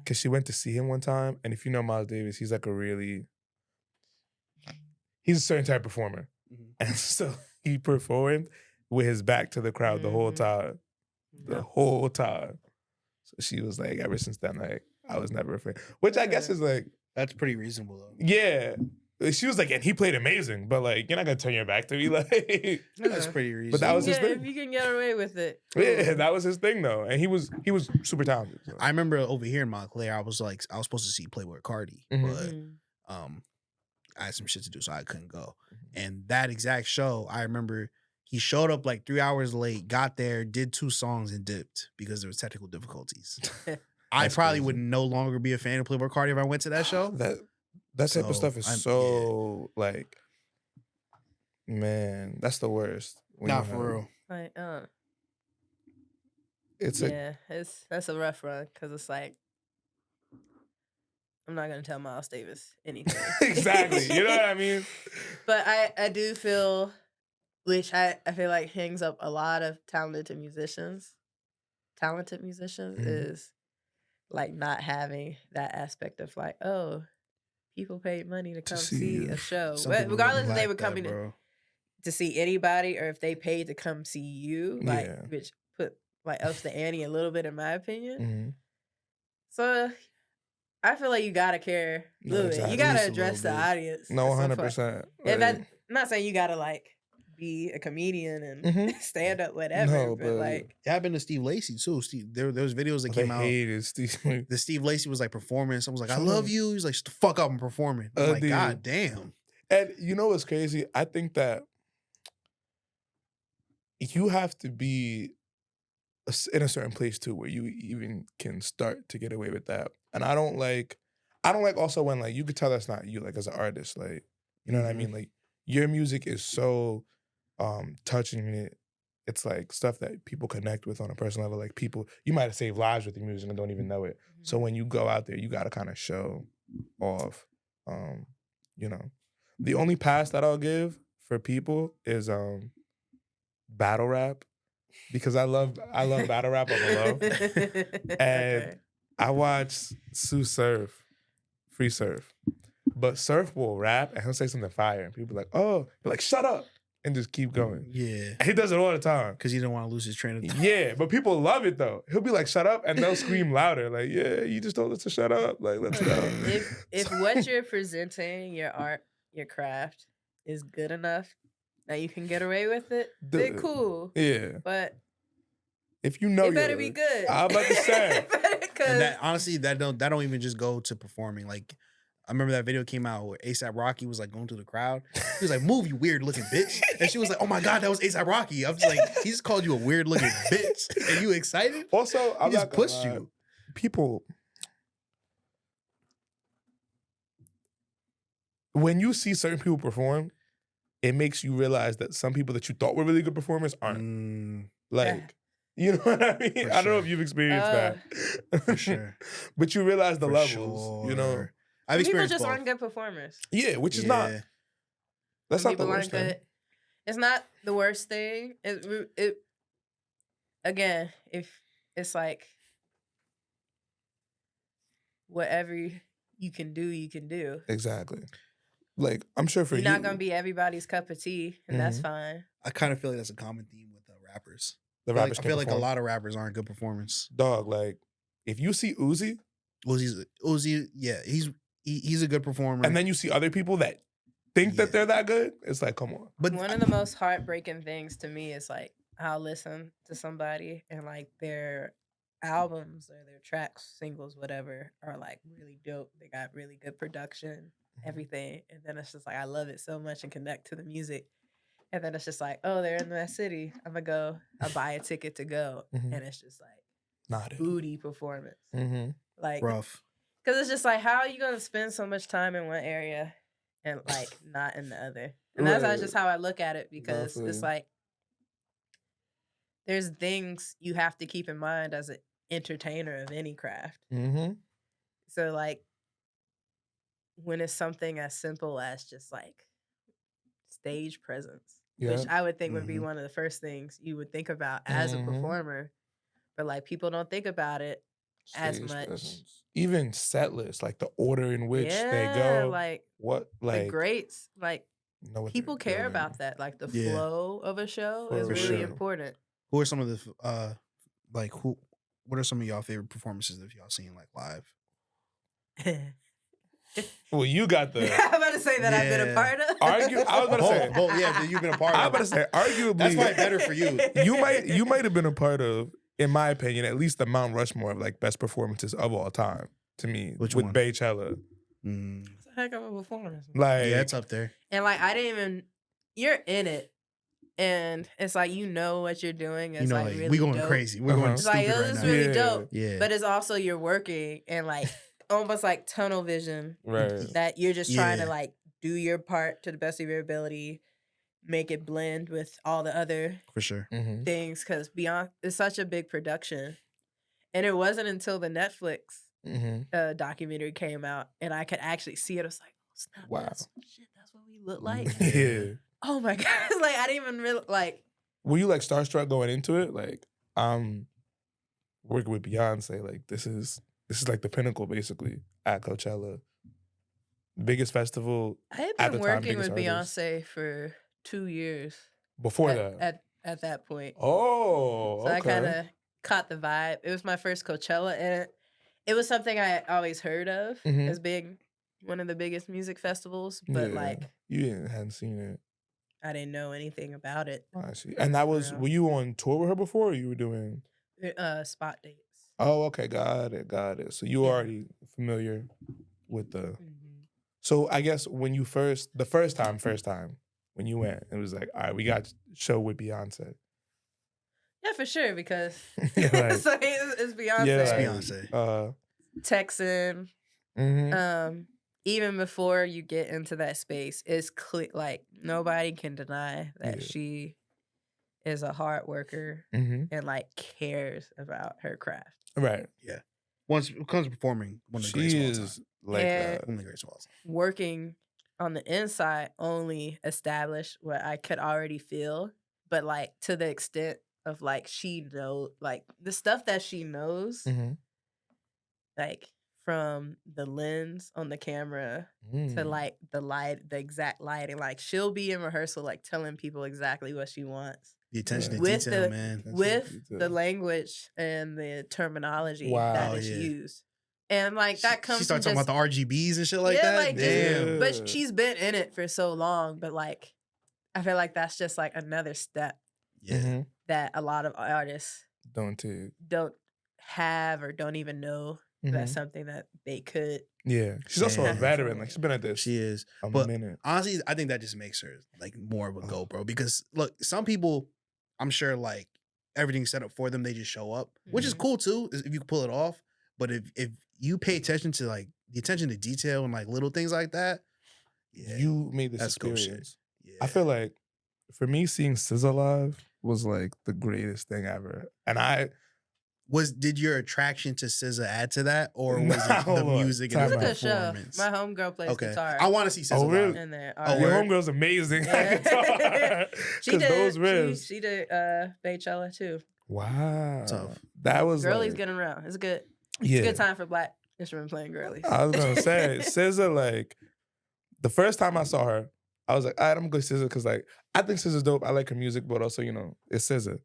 Because she went to see him one time, and if you know Miles Davis, he's like he's a certain type of performer. And so he performed with his back to the crowd the whole time. The whole time. So she was like, ever since then, like, I was never a fan. Which I guess is like... That's pretty reasonable, though. Yeah. She was like, and he played amazing, but like, you're not going to turn your back to me. Like, that's pretty reasonable. But that was his thing. If you can get away with it. Yeah, that was his thing, though. And he was super talented. So. I remember over here in Montclair, I was supposed to see Playboy Cardi, but I had some shit to do, so I couldn't go. And that exact show, I remember he showed up like 3 hours late, got there, did 2 songs, and dipped because there was technical difficulties. I probably would no longer be a fan of Playboy Cardi if I went to that show. That type of stuff is like, man, that's the worst. Not for real. Like, it's that's a rough run because it's like, I'm not gonna tell Miles Davis anything. Exactly, you know what I mean. But I do feel, which I feel like hangs up a lot of talented musicians is like not having that aspect of like, oh, people paid money to come see a show. Regardless if they were coming to see anybody or if they paid to come see you, like which put like ups the ante a little bit in my opinion. So I feel like you gotta care a little bit. You gotta address the audience. No, 100%. I'm not saying you gotta like be a comedian and stand up, whatever. But like it happened to Steve Lacy too. There was videos that came out. The Steve Lacy was like performing. Someone was like, "I love you." He's like, "Shut the fuck up, I'm performing." I'm like, God damn. And you know what's crazy? I think that you have to be in a certain place too where you even can start to get away with that. And I don't like also when like you could tell that's not you, like as an artist, like, you know what I mean? Like your music is so touching. It's like stuff that people connect with on a personal level. Like people, you might have saved lives with your music and don't even know it. So when you go out there, you gotta kind of show off. You know, the only pass that I'll give for people is battle rap because I love battle rap on the low. And Okay. I watch Sue Surf, Free Surf. But Surf will rap and he'll say something fire and people be like, oh, be like, shut up. And just keep going. Yeah. He does it all the time. Because he didn't want to lose his train of thought. Yeah, but people love it though. He'll be like, shut up, and they'll scream louder. Like, yeah, you just told us to shut up. Like, let's go. If what you're presenting, your art, your craft, is good enough that you can get away with it, then cool. Yeah. But if you know it better be good. I'm about to say. And that honestly, that don't even just go to performing. Like, I remember that video came out where A$AP Rocky was like going through the crowd. He was like, "Move, you weird looking bitch," and she was like, "Oh my god, that was A$AP Rocky." I was like, he just called you a weird looking bitch, and you excited? Also, he just pushed you. People, when you see certain people perform, it makes you realize that some people that you thought were really good performers aren't. Like, you know what I mean? I don't know if you've experienced that. For sure. But you realize the For levels, you know? I've people experienced just both. aren't good performers. Yeah, which is not. That's not the worst thing. It's not the worst thing. It again, if it's like whatever you can do, you can do. Exactly. Like, I'm sure for You're not gonna be everybody's cup of tea, and that's fine. I kind of feel like that's a common theme with rappers. I I feel like a lot of rappers aren't good performers. Dog, like, if you see Uzi, yeah, he's a good performer. and then you see other people that think that they're that good, it's like, come on. But one of the most heartbreaking things to me is like I'll listen to somebody and like their albums or their tracks, singles, whatever, are like really dope. They got really good production, everything, and then it's just like I love it so much and connect to the music. And then it's just like, oh, they're in that city. I'm gonna go. I buy a ticket to go, and it's just like booty performance, like rough. Because it's just like, how are you gonna spend so much time in one area and like not in the other? And that's just how I look at it, because it's like there's things you have to keep in mind as an entertainer of any craft. So like when it's something as simple as just like stage presence, which I would think would be one of the first things you would think about as a performer, but like people don't think about it as much. Presence. Even set lists, like the order in which they go, like what, like the greats, like people care about that. Like the flow of a show is really important. Who are some of the what are some of y'all favorite performances that y'all seen like live? Well, you got the. I'm about to say that I've been a part of. I was about to say. Yeah, you've been a part of. I was about to say, arguably. That's probably better for you. You might have been a part of, in my opinion, at least the Mount Rushmore of like best performances of all time to me. Which with one? Beychella. It's a heck of a performance. Like, yeah, it's up there. And like you're in it. And it's like, you know what you're doing. It's like really we going dope. crazy. We're going stupid like, right this now. is really dope. Yeah. But it's also you're working and like almost like tunnel vision. Right. That you're just trying to like do your part to the best of your ability, make it blend with all the other for sure things. Because Beyonce is such a big production. And it wasn't until the Netflix documentary came out and I could actually see it. I was like, oh, snap, wow. that's what we look like. Yeah. Oh my God. Like, I didn't even really, like. Were you like starstruck going into it? Like, I'm working with Beyonce. Like, this is like the pinnacle, basically, at Coachella. Biggest festival. I had been working with Beyonce for 2 years. Before that? At that point. Oh, so okay. I kind of caught the vibe. It was my first Coachella, and it was something I always heard of as being one of the biggest music festivals, but like. You hadn't seen it. I didn't know anything about it. I see. And that was, were you on tour with her before, or you were doing? Spot dates. Oh, okay. Got it. So you were already familiar with the. So I guess when you the first time, when you went, it was like, all right, we got to show with Beyonce. Yeah, for sure, because like, it's Beyonce. Yeah, it's Beyonce. Texan. Even before you get into that space, it's clear, like nobody can deny that she is a hard worker and like cares about her craft. Right. Yeah. Once it comes to performing, one of the greats of all time. Like one of the greats of all time. Working on the inside only established what I could already feel but like to the extent of like she know like the stuff that she knows, like from the lens on the camera to like the exact lighting. Like she'll be in rehearsal, like telling people exactly what she wants. The attention to With detail, the- man. With the language and the terminology that is yeah. used. And like that comes She from started talking just, about the RGBs and shit like Yeah, that. like, just- Damn. but she's been in it for so long. But like, I feel like that's just like another step Yeah. that a lot of artists Don't take. don't have or don't even know that's something that they could. Yeah, she's also a Damn. veteran. Like she's been at this. She is. a But minute. honestly, I think that just makes her like more of a go, bro. Because look, some people, I'm sure like everything's set up for them. They just show up, which is cool too, if you can pull it off. But if you pay attention to like the attention to detail and like little things like that, yeah, You made this that's cool shit. experience. Yeah. I feel like for me, seeing SZA live was like the greatest thing ever. And I did your attraction to SZA add to that, or was Nah, it the hold on. music Time and It's the a good show. performance? My homegirl plays Okay, guitar. I want to see SZA Oh, really? live. in there. Oh, your word? homegirl's amazing Yeah. at guitar. She 'Cause did. those riffs. She did Beychella too. Wow. Tough. That was Girlies like, getting around. It's good. yeah. It's a good time for black instrument playing girlies. I was gonna say SZA. Like the first time I saw her, I was like, all right, I'm gonna go SZA because like I think SZA's dope. I like her music, but also it's SZA.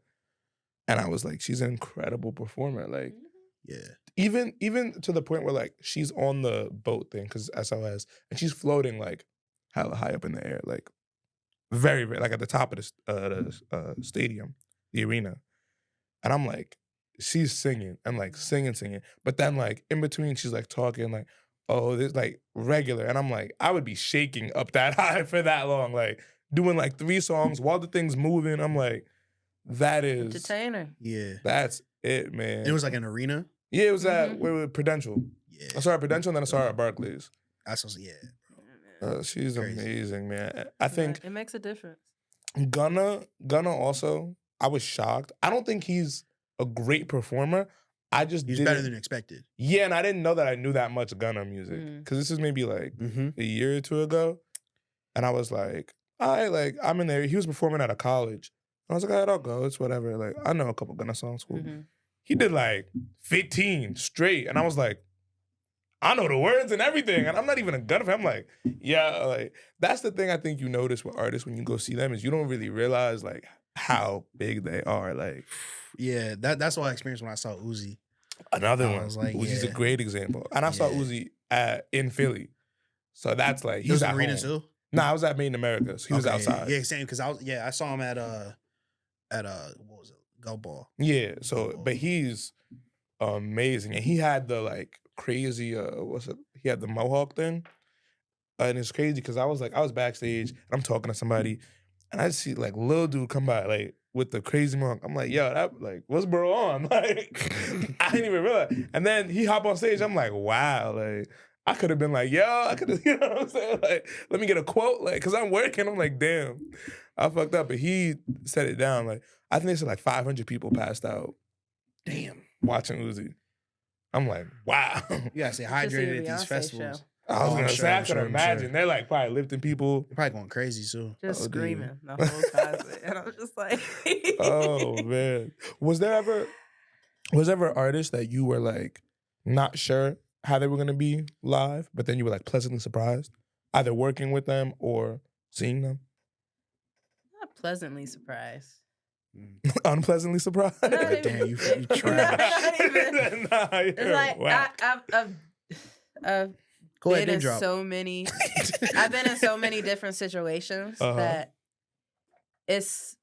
And I was like, she's an incredible performer. Like Yeah. even to the point where like she's on the boat thing because SOS and she's floating like hella high up in the air, like very very like at the top of the stadium, the arena. And I'm like, she's singing and like singing. But then like in between, she's like talking like, oh, this like regular. And I'm like, I would be shaking up that high for that long, like doing like 3 songs while the thing's moving. I'm like, that is Entertainer. Yeah. that's it, man. And it was like an arena. Yeah, it was at Prudential. Yeah. I saw her at Prudential and then I saw her at Barclays. That's also, yeah. She's Crazy. amazing, man. I think it makes a difference. Gunna also, I was shocked. I don't think he's a great performer. I just He's didn't. better than expected. Yeah, and I didn't know that I knew that much Gunna music. Mm. Because this is maybe like Mm-hmm. a year or 2 ago. And I was like, I'm in there. He was performing at a college. I was like, all right, I'll go. It's whatever. Like, I know a couple Gunna songs. Cool. Mm-hmm. He did like 15 straight. And I was like, I know the words and everything. And I'm not even a Gunna fan. I'm like, yeah, like, that's the thing I think you notice with artists when you go see them is you don't really realize like how big they are. Like, Yeah, that's what I experienced when I saw Uzi. another I one. was like, Uzi's a yeah. great example. And I saw Yeah. Uzi in Philly. So that's like, He was he's in at arena home. too. Nah, I was at Made in America. So he was Okay, outside. Yeah, same. Because I saw him at what was it? Go Ball. Yeah. So, but he's amazing. And he had the like crazy, he had the mohawk thing. And it's crazy because I was backstage and I'm talking to somebody and I see like little dude come by like with the crazy mohawk. I'm like, yo, that like, what's bro on? Like, I didn't even realize. And then he hop on stage. I'm like, wow, like, I could have been like, yo, I could have, you know what I'm saying? Like, let me get a quote, like, cause I'm working. I'm like, damn, I fucked up. But he set it down. Like, I think they said like 500 people passed out. Damn, watching Uzi. I'm like, wow. You gotta stay should see the hydrated at these Beyonce festivals. show. I was Oh, I'm gonna sure, say, I I'm could sure, I'm imagine. sure. They're like probably lifting people. You're probably going crazy too. Just Oh, dude. screaming the whole concert. And I'm just like, Oh man. Was there ever an artist that you were like not sure how they were gonna be live, but then you were like pleasantly surprised? Either working with them or seeing them? Not pleasantly surprised. Unpleasantly surprised? Not But even- damn, you Not trash. even. Nah, It's you're like whack. I've Go ahead, been name in drop. so many. I've been in so many different situations Uh-huh. that it's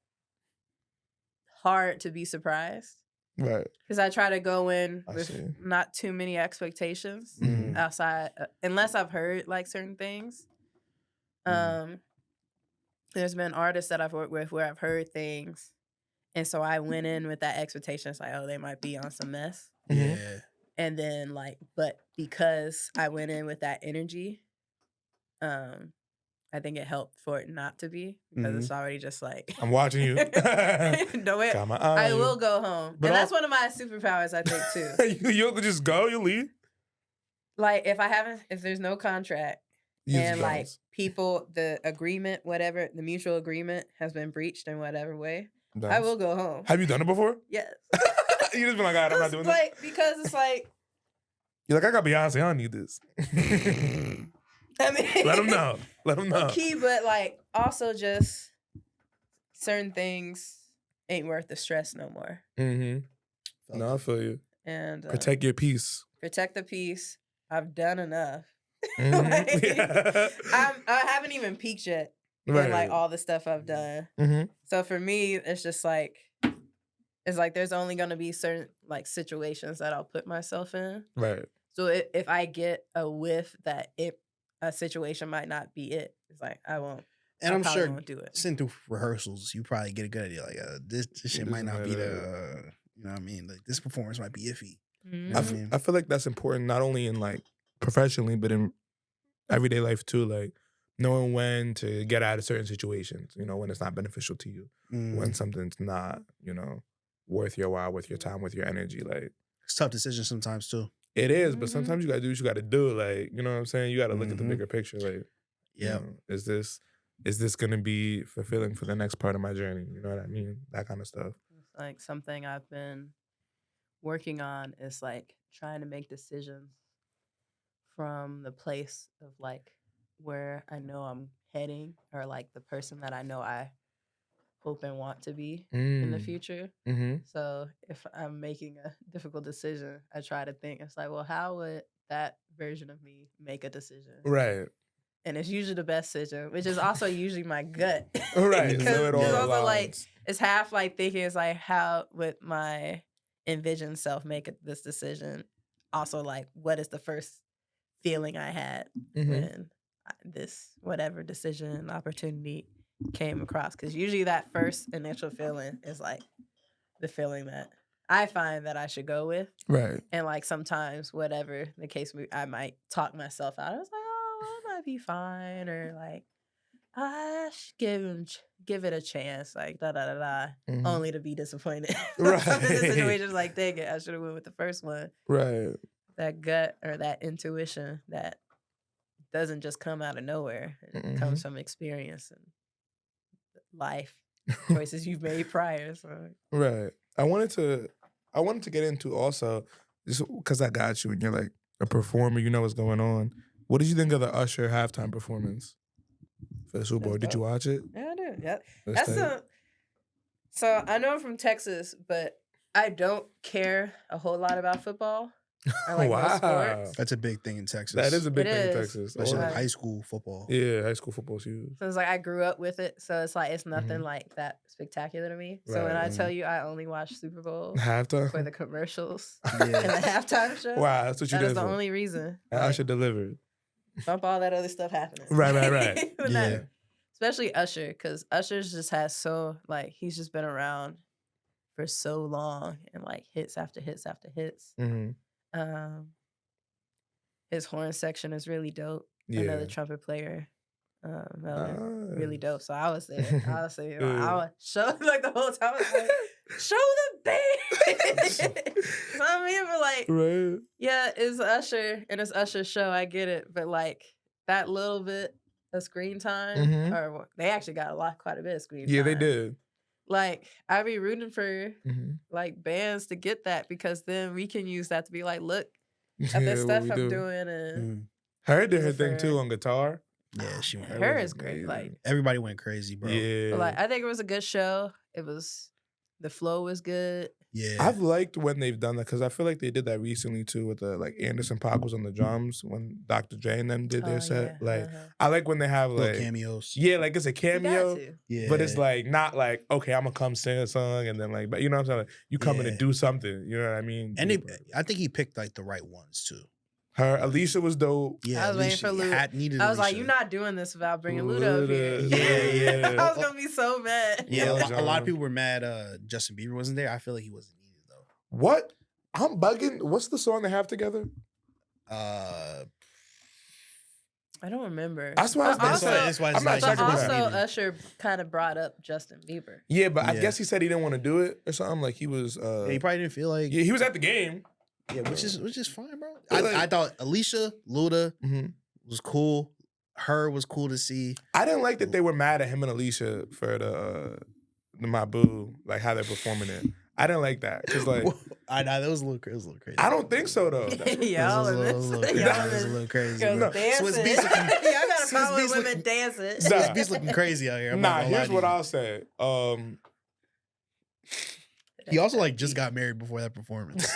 hard to be surprised Right. because I try to go in I with see. not too many expectations Mhm. outside, unless I've heard like certain things. There's been artists that I've worked with where I've heard things, and so I went in with that expectation. It's like, oh, they might be on some mess. Mhm. Yeah. And then like, but because I went in with that energy, I think it helped for it not to be because it's already just like I'm watching you. no way. Got my eye on I you. will go home, But and that's one of my superpowers, I think, too. You'll just go, you leave. Like if there's no contract and like people, the agreement, whatever, the mutual agreement has been breached in whatever way, I will go home. Have you done it before? Yes. You just been like, all right, I'm not doing this? Because it's like... You're like, I got Beyonce, I don't need this. I mean... Let them know. Key, but like, also just certain things ain't worth the stress no more. Mm-hmm. No, I feel you. And... protect your peace. Protect the peace. I've done enough. Mm-hmm. I haven't even peaked yet. Right. And like all the stuff I've done. Mm-hmm. So for me, it's just like, it's like there's only going to be certain like situations that I'll put myself in. Right. So if I get a whiff that a situation might not be it, it's like I won't. And I'm sure won't do it. sitting through rehearsals, you probably get a good idea. Like this shit might not be the, you know what I mean? Like this performance might be iffy. Mm-hmm. You know what I mean? I feel like that's important, not only in like professionally, but in everyday life too. Like knowing when to get out of certain situations, you know, when it's not beneficial to you, when something's not, you know, worth your while, worth your time, worth your energy. Like it's a tough decision sometimes too. It is, but sometimes you gotta do what you gotta do. Like, you know what I'm saying? You gotta look at the bigger picture. Like, yeah, you know, is this gonna be fulfilling for the next part of my journey? You know what I mean? That kind of stuff. It's like something I've been working on is like trying to make decisions from the place of like where I know I'm heading, or like the person that I know I hope and want to be in the future. Mm-hmm. So if I'm making a difficult decision, I try to think, it's like, well, how would that version of me make a decision? Right. And it's usually the best decision, which is also usually my gut. Right. Because so it all it's also aligns. like, it's half like thinking, it's like, how would my envisioned self make this decision? Also, like, what is the first feeling I had when this whatever decision opportunity came across? Because usually that first initial feeling is like the feeling that I find that I should go with. Right. And like sometimes whatever the case, I might talk myself out. I was like, oh, it might be fine, or like I should give it a chance, like only to be disappointed. Right. Some of the situations like, dang it, I should have went with the first one. Right. That gut or that intuition that doesn't just come out of nowhere. It comes from experience and life choices you've made prior. So. Right. I wanted to get into also, just because I got you and you're like a performer, you know what's going on. What did you think of the Usher halftime performance for the Super Bowl? Did you watch it? Yeah, I did. Yeah. That's So I know I'm from Texas, but I don't care a whole lot about football. I like most sports. That's a big thing in Texas. That is a big thing in Texas. Especially like high school football. Yeah, high school football's huge. So it's like I grew up with it. So it's like it's nothing like that spectacular to me. So when I tell you I only watch Super Bowl halftime for the commercials and the halftime show. Wow, that's what you did. That is the only reason. Usher delivered. Bump all that other stuff happening. Right. Yeah. Especially Usher, because Usher just has he's just been around for so long and like hits after hits after hits. His horn section is really dope. Yeah. Another trumpet player, really dope. So I was there. I was there. I was show like the whole time. I was like, show the band. So I mean, but like, right. Yeah, it's Usher and it's Usher's show. I get it, but like that little bit of screen time, or they actually got quite a bit of screen time. Yeah, they did. Like I be rooting for like bands to get that, because then we can use that to be like, look at the stuff I'm doing. And her did her thing too on guitar. Yeah, she went. Her is great. Like everybody went crazy, bro. Yeah, but like I think it was a good show. The flow was good. Yeah, I've liked when they've done that, because I feel like they did that recently too with the like Anderson .Paak was on the drums when Dr. J and them did their set. Yeah. Like I like when they have like cameos. Yeah, like it's a cameo. Yeah, but it's like not like, okay, I'm gonna come sing a song and then like, but you know what I'm saying? Like, you come in and do something. You know what I mean? And I think he picked like the right ones too. Her Alicia was dope. Yeah, I was waiting for Luda. I was like, you're not doing this without bringing Luda up here. Yeah. I was gonna be so mad. Yeah, a lot of people were mad Justin Bieber wasn't there. I feel like he wasn't needed though. What? I'm bugging. What's the song they have together? I don't remember. That's why I'm not checking also, that. Usher kind of brought up Justin Bieber. Yeah, but I guess he said he didn't want to do it or something. Like he was. He probably didn't feel like. Yeah, he was at the game. Yeah, which is fine, bro. I thought Alicia, Luda was cool. Her was cool to see. I didn't like that they were mad at him and Alicia for the My Boo, like how they're performing it. I didn't like that because like I know that was a little crazy. I don't think so though. Y'all That was a little crazy. Girls bro. dancing. Swiss Beats looking, Y'all got a Swiss problem with Beats women looking- dancing. Swiss Beats looking crazy out here. I'm not Nah, gonna lie here's to what you. I'll say. He also like just got married before that performance.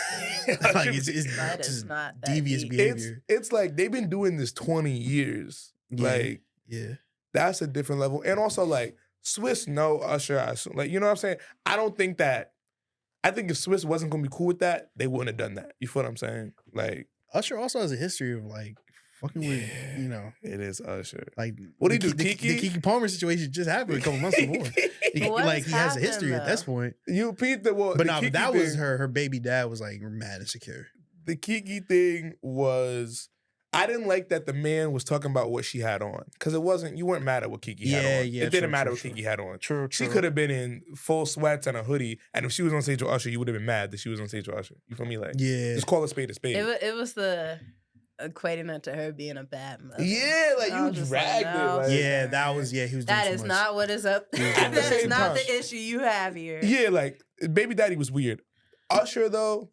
Like it's That is just not that devious deep. behavior. It's like they've been doing this 20 years. Yeah. Like Yeah. that's a different level. And also like Swiss know Usher. Like, you know what I'm saying? I think if Swiss wasn't gonna be cool with that, they wouldn't have done that. You feel what I'm saying? Like Usher also has a history of like fucking with, you know, it is Usher. like What did he the, do, the Kiki? Kiki Palmer situation just happened a couple months before. What Like has he has a history happened, at this though? point. You Pete the well, But the no, Kiki but that was thing- her baby dad was like mad insecure. The Kiki thing was I didn't like that the man was talking about what she had on. Cause you weren't mad at what Kiki had on. Yeah, It didn't true, matter true, what true. Kiki had on. True, She could have been in full sweats and a hoodie. And if she was on stage with Usher, you would have been mad that she was on stage with Usher. You feel me? Like, Yeah. just call a spade a spade. It was the equating it to her being a bad mother. Yeah, like I you was just dragged like, it. no, Like, Yeah, that was he was doing That too is much. not what is up. At the That is same not time. the issue you have here. yeah, like Baby Daddy was weird. Usher though,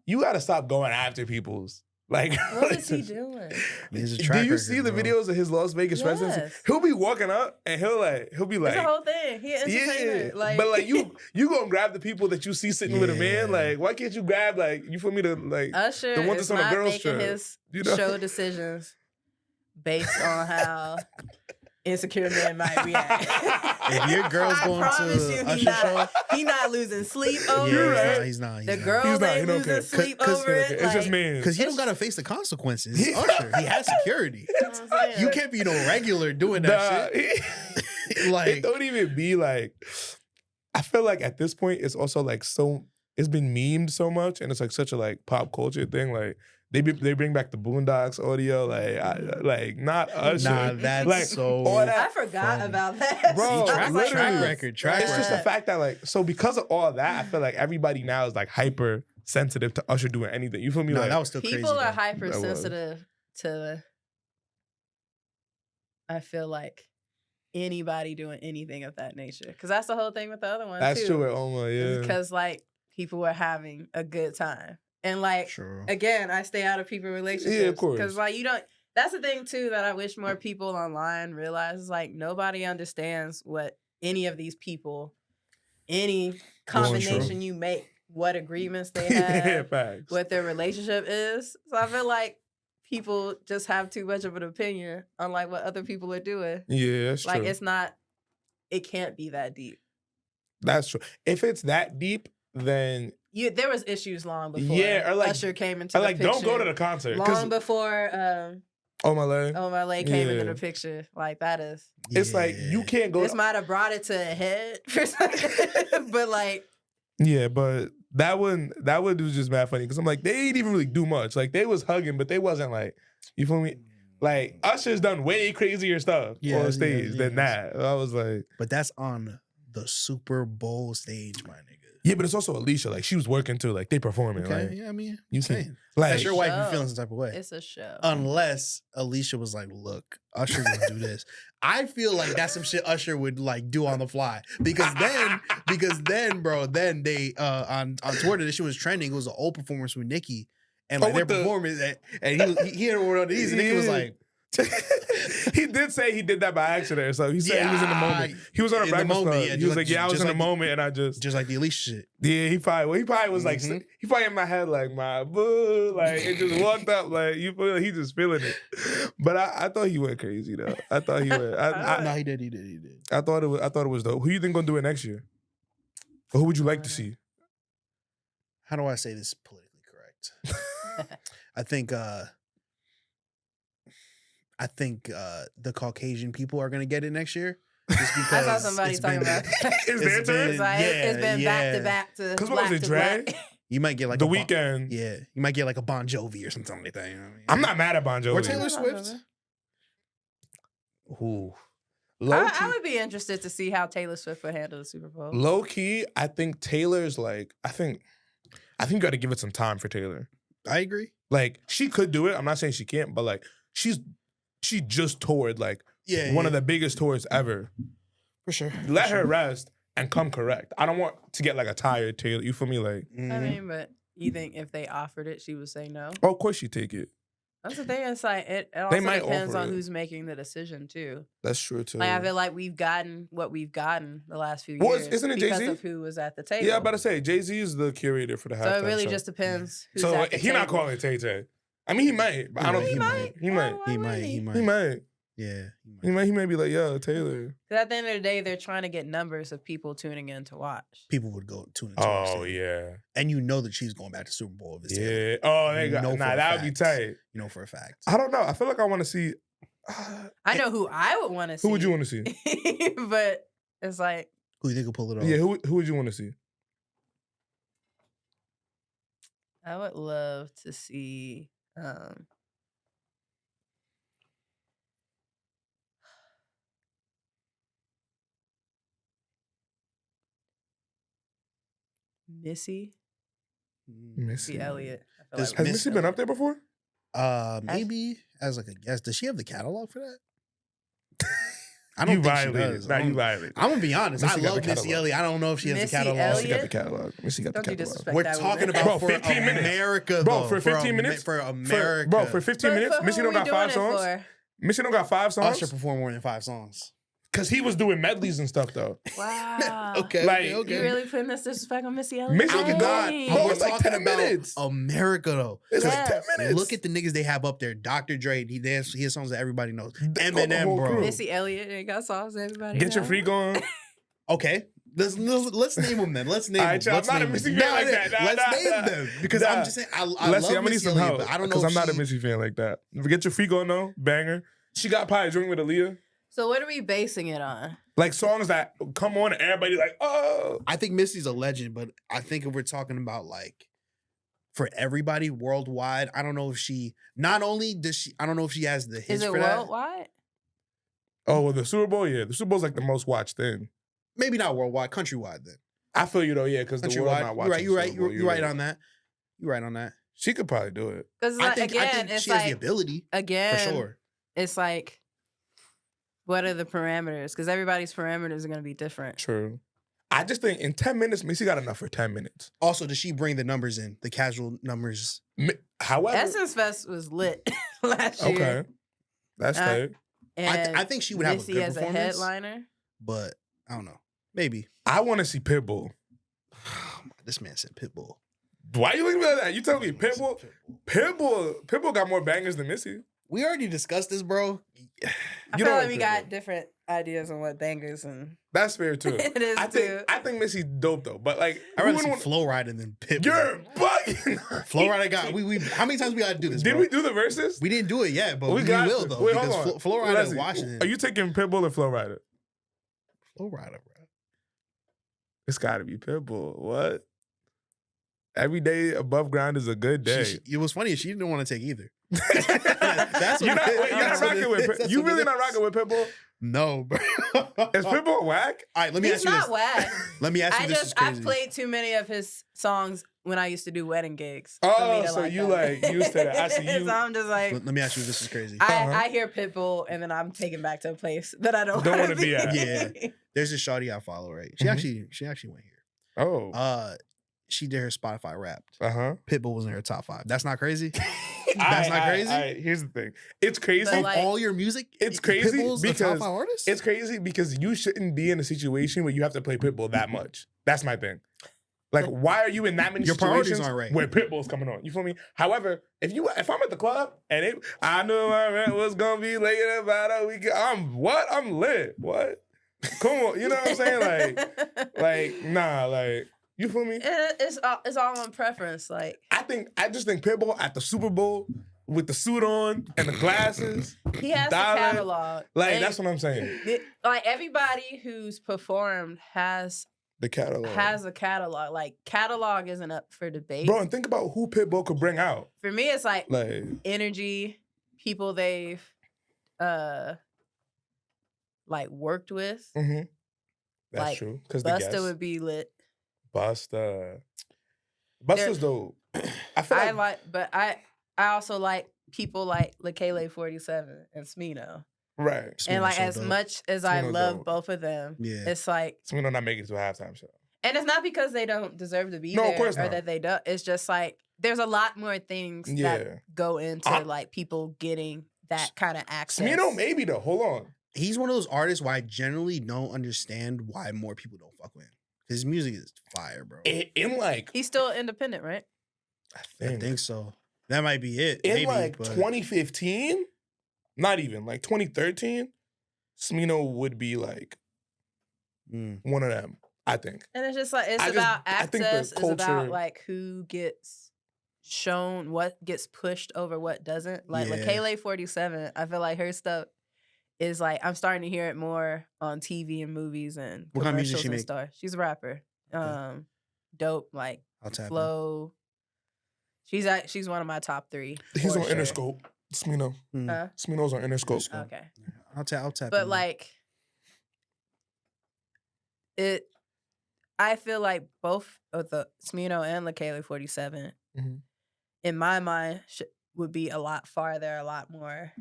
you gotta stop going after people's. Like, What is he doing? He's a do track you record, see the bro. videos of his Las Vegas residency? Yes. He'll be walking up and he'll be like, It's a whole thing. He an entertainer. yeah, but like you gonna grab the people that you see sitting with a man. Yeah. Like, why can't you grab like you feel me to like Usher the one is that's on a not girl's making trip, his you know? show decisions based on how insecure men might react. If your girl's I going promise to you, Usher show, he not losing sleep over You're it. right. he's not. The not. girls He's not- ain't he don't losing care. sleep 'Cause- over it. it's just like, men. Because he don't It's- gotta face the consequences. He's Usher. He has security. You know what I'm saying? You can't be no regular doing that shit. It Like, don't even be like. I feel like at this point it's also like so. It's been memed so much, and it's like such a like pop culture thing. Like they bring back the Boondocks audio, like not Usher. nah, that's like, so. all I that- forgot funny. about that. Bro, I was track, like, track oh, record, track It's just the fact that like so because of all that, I feel like everybody now is like hyper sensitive to Usher doing anything. You feel me? No, like that was still crazy. people are though. hypersensitive to, I feel like, anybody doing anything of that nature. Because that's the whole thing with the other one, that's too. true with Oma, yeah. Because, like, people were having a good time. And, like, Sure. again, I stay out of people relationships. of course. Because, like, you don't, that's the thing, too, that I wish more people online realize. Is, like, nobody understands what any of these people, any combination you make, what agreements they have, yeah, facts. what their relationship is. So I feel like people just have too much of an opinion on like what other people are doing. Yeah, that's Like true. it can't be that deep. That's true. If it's that deep, then There was issues long before Yeah, or like- Usher came into I the like picture. don't go to the concert. Long before Oh my leg. Oh My Lay came into Yeah. the picture. Like that is It's like you can't go. this might have brought it to a head for something. But like Yeah, but that one was just mad funny because I'm like, they ain't even really do much. Like they was hugging, but they wasn't like, you feel me? Like Usher's done way crazier stuff Yes, on stage yes, than yes. that. I was like, But that's on the Super Bowl stage, my nigga. yeah, but it's also Alicia. Like she was working too. Like they performing. Okay, Like yeah, I mean, you saying. can like That's your wife be Show. feeling some type of way. it's a show. Unless Alicia was like, look, Usher gonna do this. I feel like that's some shit Usher would like do on the fly. Because then, bro, then they on Twitter, this shit was trending. It was an old performance with Nicki. And like with their the- performance, and he had one of these, and Nicki was Yeah. like, he did say he did that by accident. So he said he was in the moment. He was on a in the breakfast moment, club. yeah, He just was like- like, yeah, I was just in like the moment, and I just just like the Alicia shit. yeah. He probably was like Mhm. he probably in my head like my boo, like it just walked up like you feel like he just feeling it. But I thought he went crazy though. I thought he went. No, he did. I thought it was dope. Who you think gonna do it next year? Or who would you like to see? How do I say this politically correct? I think the Caucasian people are gonna get it next year. Just because I saw somebody it's talking been- about that. It's their It's turn. been- It's like, it's been back to back to 'Cause what was black it, to Dre? black. You might get like The a Bon- Weeknd. Yeah, you might get like a Bon Jovi or something like that. You know what I mean? I'm not mad at Bon Jovi. Or Taylor Swift. Ooh. I would be interested to see how Taylor Swift would handle the Super Bowl. Low key, I think Taylor's like, I think you got to give it some time for Taylor. I agree. Like she could do it. I'm not saying she can't, but like she's she just toured like one of the biggest tours ever. For sure. Let her rest and come correct. I don't want to get like a tired Taylor. You feel me? Like, I mean, but you think if they offered it, she would say no? oh, of course she take it. That's the thing. It's like it also might depends offer on it. who's making the decision too. That's true too. Like I feel like we've gotten what we've gotten the last few Well, years isn't it because Jay-Z? of who was at the table. Yeah, I'm about to say Jay-Z is the curator for the halftime So it really show. just depends who's So at the he table. not calling Tay Tay. I mean, he might, but I don't. He think might. He might. Why He would might. he? He might. He might. Yeah. He might be like, yo, Taylor. 'Cause at the end of the day, they're trying to get numbers of people tuning in to watch. People would go tune into Oh yeah. And you know that she's going back to Super Bowl if it's Taylor. Yeah. Oh, they You got. know Nah, for a that would be fact. tight. You know for a fact. I don't know. I feel like I want to see. I know who I would want to see. Who would you want to see? But it's like Who you think will pull it off? Yeah, who would you want to see? I would love to see Missy Missy. Elliott. I feel Does like Has Miss Missy been up there before? Maybe as like a guest. Does she have the catalog for that? I You don't think she violated. does. Nah, you violated. I'm gonna be honest. Missy I got love the Missy catalog. Elliott. I don't know if she has Missy the catalog. Elliott? Missy got the catalog. Missy got the Don't you catalog. disrespect We're that talking woman. about Bro, for 15 minutes. America, Bro, though. for 15 minutes? for America, Bro, for 15 minutes, For Missy who don't got we doing 5 it songs. for? Missy don't got 5 songs. Usher performed more than 5 songs. Cause he was doing medleys and stuff though. Wow. Okay, Like, okay. You really putting this disrespect on Missy Elliott? Missy I'm can not. do it. But Bro, we're it's like talking 10 about minutes. America, though. It's like Yes. 10 minutes. Look at the niggas they have up there. Dr. Dre, he has songs that everybody knows. whole Eminem, bro. crew. Missy Elliott ain't got songs everybody Get your know. freak on. Okay, let's name them then. Let's name All them. right, y'all, Let's I'm not a name Missy them. fan like that. Nah, Let's nah, name nah. them because Nah. I'm just saying I Leslie, love I'm gonna need Missy some Elliott, help but I don't know. because If I'm not a she- Missy fan like that. Get your freak on though, banger. She got probably a joint with Aaliyah. So what are we basing it on? Like songs that come on and everybody like, oh. I think Missy's a legend, but I think if we're talking about like for everybody worldwide, I don't know if she. Not only does she, I don't know if she has the hits Is it for that. worldwide? Oh, well, the Super Bowl, yeah. The Super Bowl's like the most watched thing. Maybe not worldwide, countrywide then. I feel you though, yeah, because the world Countrywide. not watching. You're right. the Super Bowl. You're right on that. You're right on that. She could probably do it. Because I like, think it's she has the like ability again, for sure. it's like, what are the parameters? Because everybody's parameters are going to be different. True. I just think in 10 minutes, Missy got enough for 10 minutes. Also, does she bring the numbers in? The casual numbers. However, Essence Fest was lit last year. okay, that's tight. And I think she would have Missy a good as a performance. headliner. But I don't know. Maybe. I want to see Pitbull. This man said Pitbull. Why you looking at that? You telling me Pitbull? Pitbull got more bangers than Missy. We already discussed this, bro. I You feel don't like like we Pitbull. got different ideas on what bangers and That's fair too. it is too. I think Missy's dope though, but like I'd who rather would see want- Flow Rider than Pitbull. You're bugging. Flow Rider got we how many times we gotta do this? Did bro? we do the verses? We didn't do it yet, but we got will to. though. Wait, because hold on. Flow Rider Leslie, is Washington. Are you taking Pitbull or Flow Rider? Flow Rider, bro? It's got to be Pitbull. What? Every day above ground is a good day. It was funny. She didn't want to take either. That's what you're not, it is. wait, you're not That's what rocking it with is. Pitbull. That's You what it really not is. rocking with Pitbull? No, bro. Is Pitbull whack? All right, let me He's ask you not this. whack. Let me ask you I this. just Is crazy. I've played too many of his songs when I used to do wedding gigs. for Oh, me to so you that. like used to that. I see you. So I'm just like Let me ask you. This is crazy. I hear Pitbull and then I'm taken back to a place that I don't Don't want wanna to be at. Yeah. There's this shawty I follow, right? She Mhm. actually went here. Oh. She did her Spotify Wrapped. Uh-huh. Pitbull was in her top 5. That's not crazy. That's not crazy? All right, here's the thing. It's crazy. But Of like- all your music, It's crazy Pitbull's a top because 5 artist. It's crazy because you shouldn't be in a situation where you have to play Pitbull that much. That's my thing. Like, why are you in that many Your priorities situations aren't right. where Pitbull's coming on? You feel me? However, if I'm at the club and I knew my rent was gonna be late in about a week, I'm lit. What? Come on, you know what I'm saying? Like, you feel me? It's all on preference. Like I just think Pitbull at the Super Bowl with the suit on and the glasses. he has Dollar. a catalog. Like, that's what I'm saying. Like everybody who's performed has The catalog. a catalog. Like catalog isn't up for debate. Bro, and think about who Pitbull could bring out. For me, it's like Like, energy, people they've like worked with. that's Like, true. Because the Busta guests. would be lit. Busta's dope. I feel I like like, but I also like people like Lekele 47 and Smino. Right. And like so as dope. much as I Smino's love dope. both of them, Yeah. it's like Smino not making it to a halftime show. and it's not because they don't deserve to be No, of there course or not. that they don't. It's just like there's a lot more things Yeah. that go into like people getting that kind of access. Smino maybe though. Hold on. He's one of those artists where I generally don't understand why more people don't fuck with him. His music is fire, bro. In like He's still independent, right? I think so. That might be it. in maybe, like but 2015, not even like 2013, Smino would be like one of them. I think. And it's just like it's I about think the access. It's about culture- like who gets shown, what gets pushed over, what doesn't. Like Yeah. Lekele 47, I feel like her stuff is like I'm starting to hear it more on TV and movies and What kind of music commercials she and make? stuff. She's a rapper. Dope, like I'll tap in. flow. She's one of my top 3. He's for on sure. Interscope. Smino. Huh? Smino's on Interscope. Okay. I'll tap But in. like I feel like both of the Smino and Lekele 47 in my mind would be a lot farther, a lot more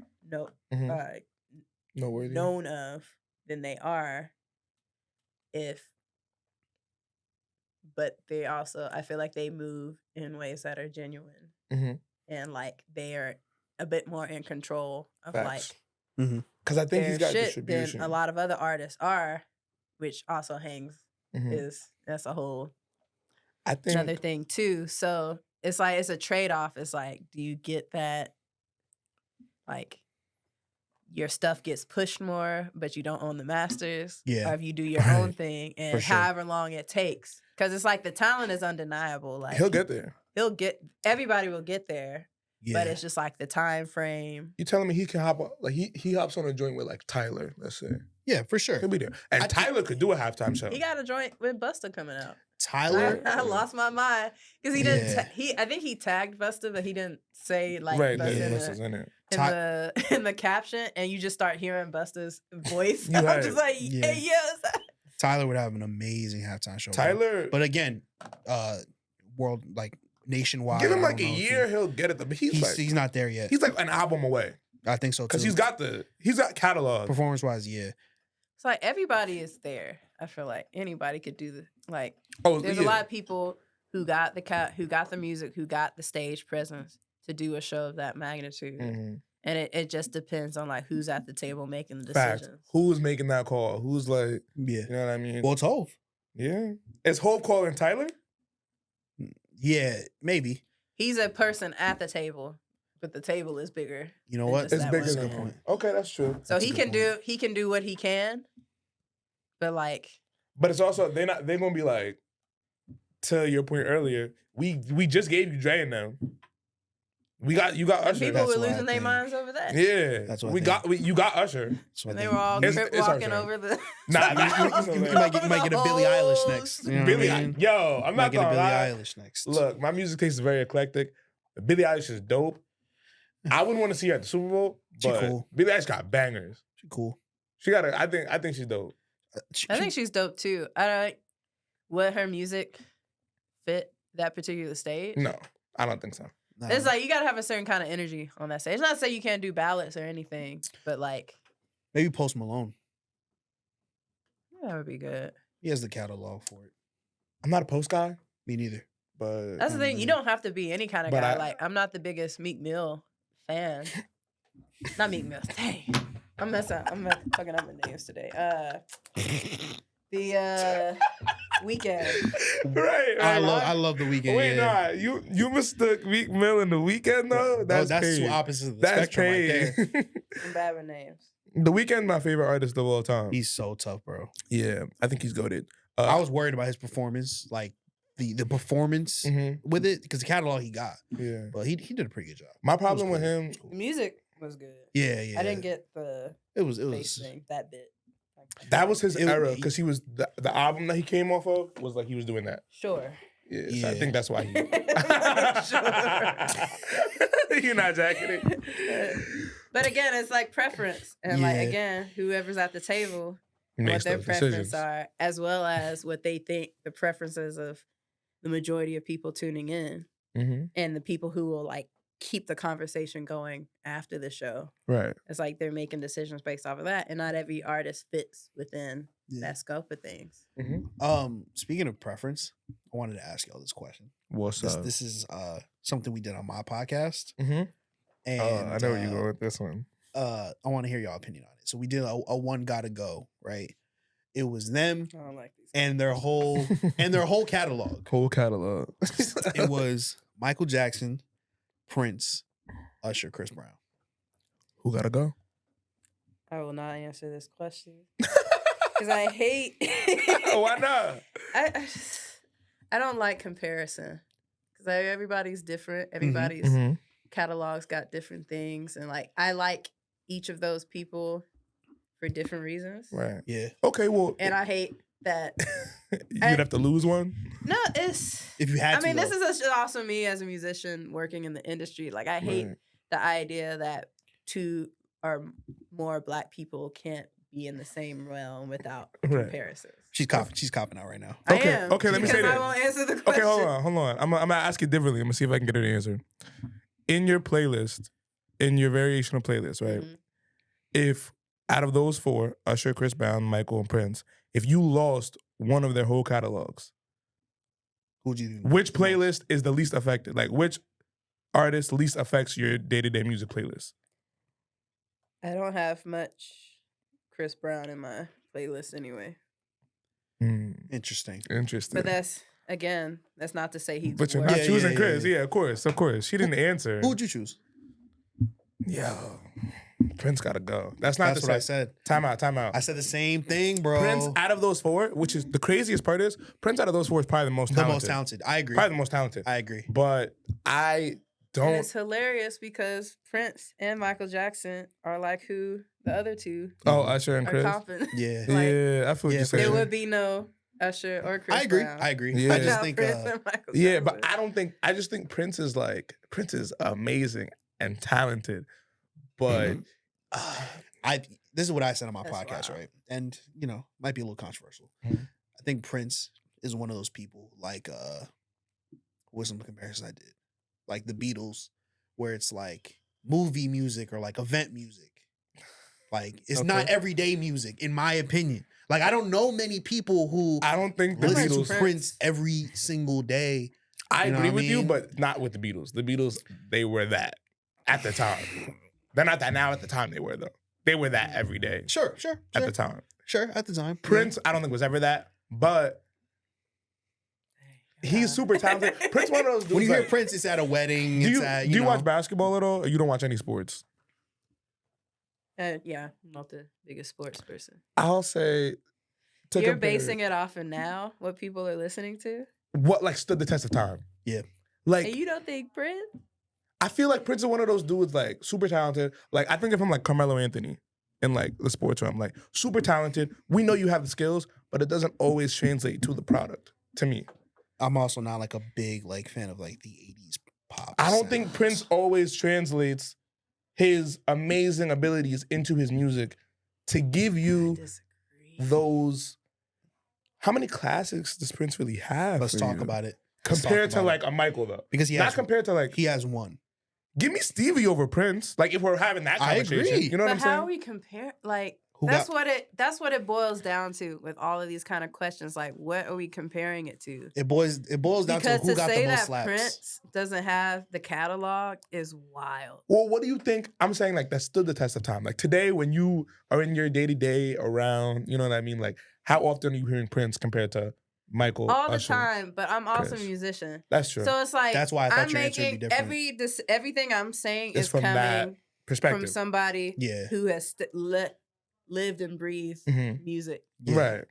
Noteworthy. known of than they are but they also, I feel like they move in ways that are genuine and like they are a bit more in control of Facts. like Because I think their he's got shit distribution. than a lot of other artists are, which also hangs that's a whole I think another thing too. So it's like it's a trade-off. It's like, do you get that like your stuff gets pushed more, but you don't own the masters? Yeah. Or if you do your own thing and For sure. however long it takes. Because it's like the talent is undeniable. Like he'll get there. Everybody will get there. Yeah. But it's just like the time frame. You telling me he can hop on, like he hops on a joint with like Tyler, let's say. Yeah, for sure. He'll be there. And Tyler could do a halftime show. He got a joint with Busta coming out. Tyler. I lost my mind because he didn't. I think he tagged Busta, but he didn't say like right, Busta in it. in the caption, and you just start hearing Busta's voice. You I'm heard just like, Yeah. hey, yes. Tyler would have an amazing halftime show. bro. Tyler, But again, world like nationwide. give him I like a don't know if year, he'll get it. But he's not there yet. he's like an album away I think so too. because he's got catalog. performance wise, yeah. It's like everybody is there. I feel like anybody could do like. Oh, There's a lot of people who got the music, who got the stage presence to do a show of that magnitude. And it just depends on like who's at the table making the Facts. decisions. Who's making that call? Who's like, Yeah. you know what I mean? Well, it's Hove. Yeah. Is Hope calling Tyler? Yeah, maybe. He's a person at the table, but the table is bigger. You know than what? just It's that bigger one than man. him. Okay, that's true. So That's a he good can do what he can, but like But it's also they're gonna be like, to your point earlier, we just gave you Dre and them. You got Usher. people that's were what I losing their think. minds over that. Yeah, That's what I we think. got. You got Usher. So I And they think- were all It's- crip it's walking Usher. over the. Nah, you might get a Billie Eilish next. You know what I Billie, mean? yo, I'm Might not get a gonna Billie lie. Eilish next. Look, my music taste is very eclectic. Billie Eilish is dope. I wouldn't want to see her at the Super Bowl, She but cool. Billie Eilish got bangers. She cool. She got. I think she's dope. I think she's dope too. I don't. Would her music fit that particular stage? No, I don't think so. It's like you gotta have a certain kind of energy on that stage. Not to say you can't do ballads or anything, but like maybe Post Malone. that would be good. He has the catalog for it. I'm not a post guy, Me neither. but That's the thing. You don't have to be any kind of But guy. I- Like I'm not the biggest Meek Mill fan. Not Meek Mill. Dang, I'm fucking up my names today. The Weekend. right. I love the Weekend. Wait, yeah. nah, you mistook Meek Mill and the Weekend though. That's crazy. two opposites of the That's spectrum right crazy. there. I'm bad with names. The Weeknd, my favorite artist of all time. He's so tough, bro. Yeah, I think he's goated. I was worried about his performance, like the performance with it, because the catalog he got. Yeah, But he did a pretty good job. my It was problem with cool. him. It was cool. The music was good. Yeah, yeah. I didn't get the It was bass thing that bit. That was his It- era because he was the album that he came off of was like he was doing that. Sure. Yeah, so I Yeah. think that's why he. You're not jacking it. But again, it's like preference. And Yeah. like again, whoever's at the table, He what makes their those preferences decisions. are, as well as what they think the preferences of the majority of people tuning in Mm-hmm. and the people who will like keep the conversation going after the show. Right. It's like they're making decisions based off of that, and not every artist fits within that scope of things. Speaking of preference, I wanted to ask y'all this question. What's up? This is something we did on my podcast. And I know where you go with this one. I want to hear y'all opinion on it. So we did a one gotta go, right? It was them I don't like these. and their whole catalog. Whole catalog. It was Michael Jackson, Prince, Usher, Chris Brown. Who gotta go? I will not answer this question because I hate. Why not? I don't like comparison because everybody's different. Everybody's catalogs got different things, and like I like each of those people for different reasons. Right. Yeah. Okay. Well. And I hate that. You'd have to lose one. No, it's. If you had I mean, to, this is also me as a musician working in the industry. Like, I hate the idea that two or more Black people can't be in the same realm without comparisons. She's copping out right now. Okay. I am, Okay. Let me say that. I won't answer the question. Okay. Hold on. I'm gonna ask it differently. I'm gonna see if I can get an answer. In your playlist, in your variational playlist, right? Mm-hmm. If out of those four, Usher, Chris Brown, Michael, and Prince, if you lost one of their whole catalogs, who'd you? Which playlist is the least affected? Like, which artist least affects your day-to-day music playlist? I don't have much Chris Brown in my playlist anyway. Interesting. But that's not to say he's. But you're not choosing Chris. Yeah, of course. She didn't answer. Who'd you choose? Yo, Prince gotta go. That's what I said. Time out. I said the same thing, bro. Prince out of those four, which is the craziest part is, Prince out of those four is probably the most talented. I agree. Probably the most talented. I agree. But I don't. And it's hilarious because Prince and Michael Jackson are like who the other two. Oh, Usher and are Chris. Confident. Yeah. Yeah, I feel what you're saying. There would be no Usher or Chris Brown. I agree. Yeah. I just think. Yeah, but I just think Prince is amazing and talented. But this is what I said on my That's podcast, wild. right? And might be a little controversial. Mhm. I think Prince is one of those people like with some comparison I did, like the Beatles, where it's like movie music or like event music. Like it's not everyday music, in my opinion. Like I don't know many people who I don't think the listen Beatles. to Prince every single day. I You know agree what I with you, mean? but not with the Beatles. The Beatles, they were that at the time. They're not that now. At the time, they were though. They were that every day. Sure. At the time. Sure, at the time. Prince, I don't think was ever that, but he's super talented. Prince, one of those dudes. When you hear like, Prince, it's at a wedding. do it's you, at, do you watch basketball at all, or you don't watch any sports? Yeah, I'm not the biggest sports person. I'll say. You're basing it off of now what people are listening to, what like stood the test of time. Yeah. Like and you don't think Prince? I feel like Prince is one of those dudes like super talented. Like I think of him like Carmelo Anthony in like the sports realm, like super talented. We know you have the skills, but it doesn't always translate to the product. To me, I'm also not like a big like fan of like the 80s pop. I don't think sounds. Prince always translates his amazing abilities into his music to give you those. How many classics does Prince really have? Let's talk about it. Compared to like a Michael though, because not compared to like he has one. Give me Stevie over Prince. Like if we're having that I conversation, agree. you know what I'm But how saying? we compare? Like Who that's what it boils down to with all of these kind of questions. Like, what are we comparing it to? It boils down Because to who got the say most that slaps. Prince doesn't have the catalog is wild. Well, what do you think? I'm saying like that stood the test of time. Like today, when you are in your day to day around, you know what I mean? Like how often are you hearing Prince compared to Michael? All the Usher? time, but I'm also Chris. a musician. That's true. So it's like That's why I thought I'm your answer would be making different. everything I'm saying It's is from that coming perspective. from somebody Yeah. who has lived and breathed Mhm. music Yeah. Right.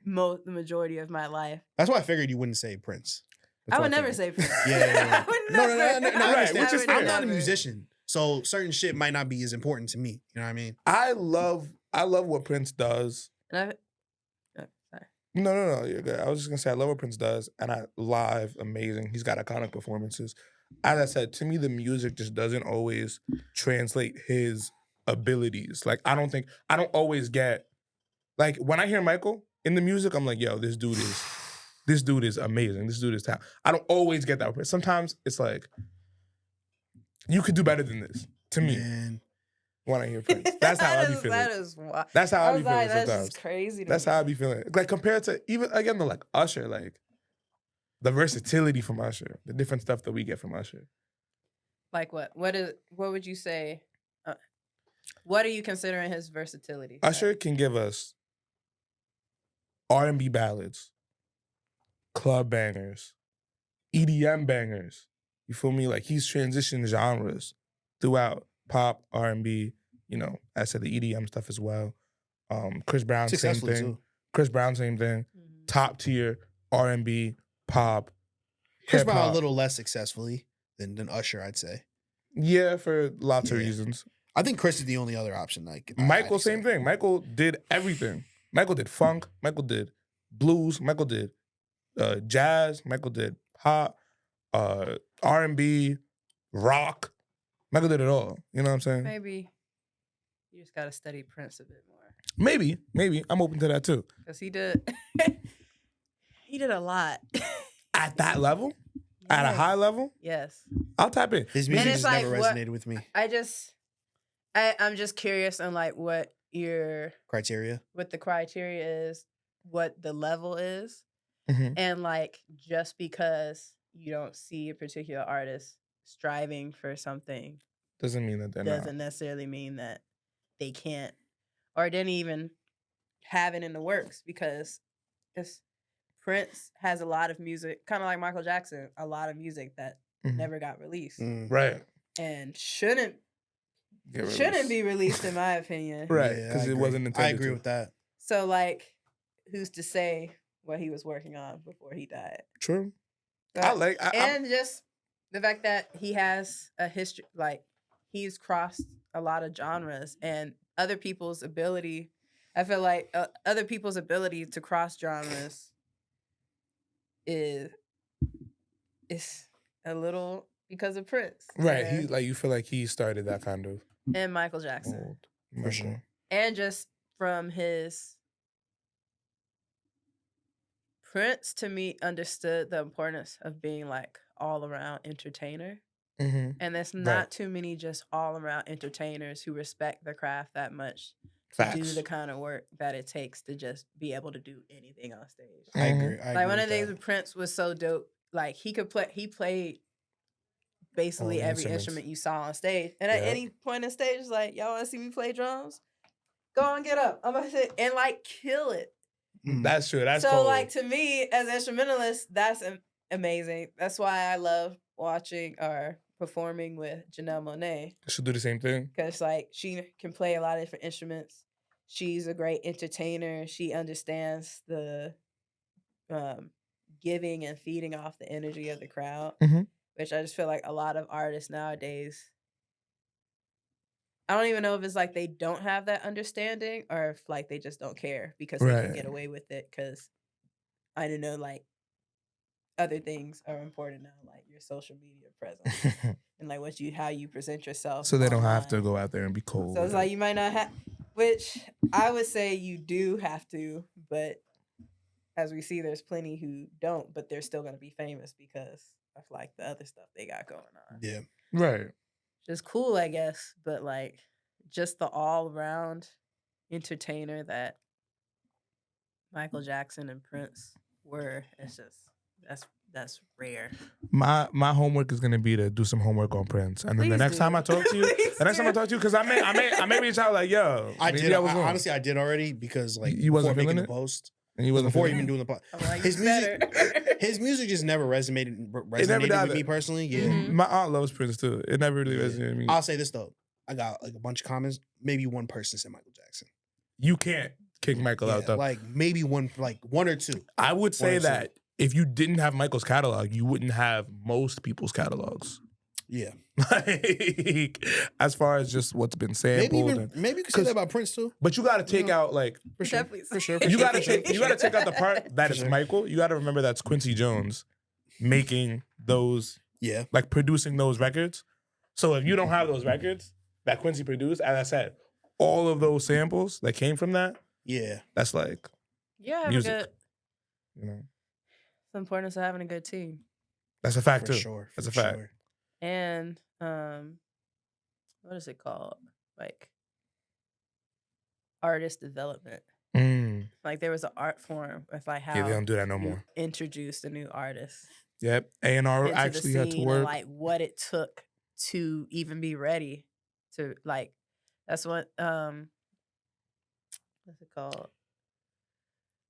the majority of my life. That's why I figured you wouldn't say Prince. I would never say Prince. Yeah. I would No, never. I Right, understand. which is I'm fair. not a musician, so certain shit might not be as important to me. You know what I mean? I love what Prince does. Sorry. No, you're good. I was just gonna say I love what Prince does, and live amazing. He's got iconic performances. As I said, to me, the music just doesn't always translate his abilities. Like I don't always get like when I hear Michael in the music, I'm like, yo, this dude is amazing. This dude is talented. I don't always get that. Sometimes it's like You could do better than this. To me, Man. when I hear Prince, that's how I be feeling. That is wild. That's how I be feeling That's sometimes. just crazy. That's how I be feeling. Like compared to even again though, like Usher, like the versatility from Usher, the different stuff that we get from Usher. Like what? What would you say? What are you considering his versatility? Usher can give us R&B ballads, club bangers, EDM bangers. You feel me? Like he's transitioned genres throughout pop, R&B. You know, I said the EDM stuff as well. Chris Brown, same thing. Too. Chris Brown, same thing. Mm-hmm. Top tier R&B, pop. Chris Brown hip-hop. a little less successfully than Usher, I'd say. Yeah, for lots of reasons. I think Chris is the only other option. Like Michael, same thing. Michael did everything. Michael did funk. Michael did blues. Michael did jazz. Michael did pop, R&B, rock. Michael did it all. You know what I'm saying? Maybe you just gotta study Prince a bit more. Maybe. I'm open to that too. Because he did a lot. At that level? At a high level? Yes. I'll tap in. His music just like, never resonated with me. I'm just curious on like what the criteria is, what the level is. Mm-hmm. And like just because you don't see a particular artist striving for something doesn't mean that they're doesn't necessarily mean that they can't or didn't even have it in the works, because Prince has a lot of music, kind of like Michael Jackson, a lot of music that never got released. Right. And shouldn't be released in my opinion. Right, because it wasn't intended. I agree with that. So like, who's to say what he was working on before he died? True. But, just the fact that he has a history, like he's crossed a lot of genres, and other people's ability. I feel like other people's ability to cross genres is a little because of Prince, right? He you feel like he started that kind of, and Michael Jackson, for sure, and just from his. Prince, to me, understood the importance of being like all-around entertainer. Mm-hmm. And there's not too many just all-around entertainers who respect the craft that much to do the kind of work that it takes to just be able to do anything on stage. I agree. Like one of the things with Prince was so dope. Like he played basically every instrument you saw on stage. And at any point in stage, it's like, y'all want to see me play drums? Go and get up. I'm about to say, and like kill it. That's true. That's so cold. Like to me as an instrumentalist, that's amazing. That's why I love watching or performing with Janelle Monáe. She'll do the same thing because like she can play a lot of different instruments. She's a great entertainer. She understands the giving and feeding off the energy of the crowd, which I just feel like a lot of artists nowadays. I don't even know if it's like they don't have that understanding or if like they just don't care because they can get away with it, because I don't know, like other things are important now, like your social media presence and like how you present yourself. So they don't have to go out there and be cold. So it's like you might not have, which I would say you do have to, but as we see, there's plenty who don't, but they're still going to be famous because of like the other stuff they got going on. Yeah. Right. Just cool, I guess, but like just the all-around entertainer that Michael Jackson and Prince were, it's just that's rare. My homework is gonna be to do some homework on Prince, and then the next time I talk to you, because I may reach out like, yo, I did. Honestly, I did already because like you wasn't feeling making it? the post. And you wasn't before even doing the post. Like, his music just never resonated with me personally. Yeah, my aunt loves Prince too. It never really resonated with me. I'll say this though, I got like a bunch of comments. Maybe one person said Michael Jackson. You can't kick Michael out though. Like maybe one or two. I would say that if you didn't have Michael's catalog, you wouldn't have most people's catalogs. Yeah. Like, as far as just what's been sampled. Maybe you could say that about Prince too. But you got to take out like for sure. You got to take out the part that is Michael. You got to remember that's Quincy Jones making those, like producing those records. So if you don't have those records that Quincy produced, as I said, all of those samples that came from that, that's like music. You know, it's the importance of having a good team. That's a fact too. Sure, that's a fact. Sure. And what is it called? Like artist development. Like there was an art form with like how they don't do that no you more. introduced a new artist. Yep, A&R into actually the had to scene work. and like what it took to even be ready to like. That's what what's it called?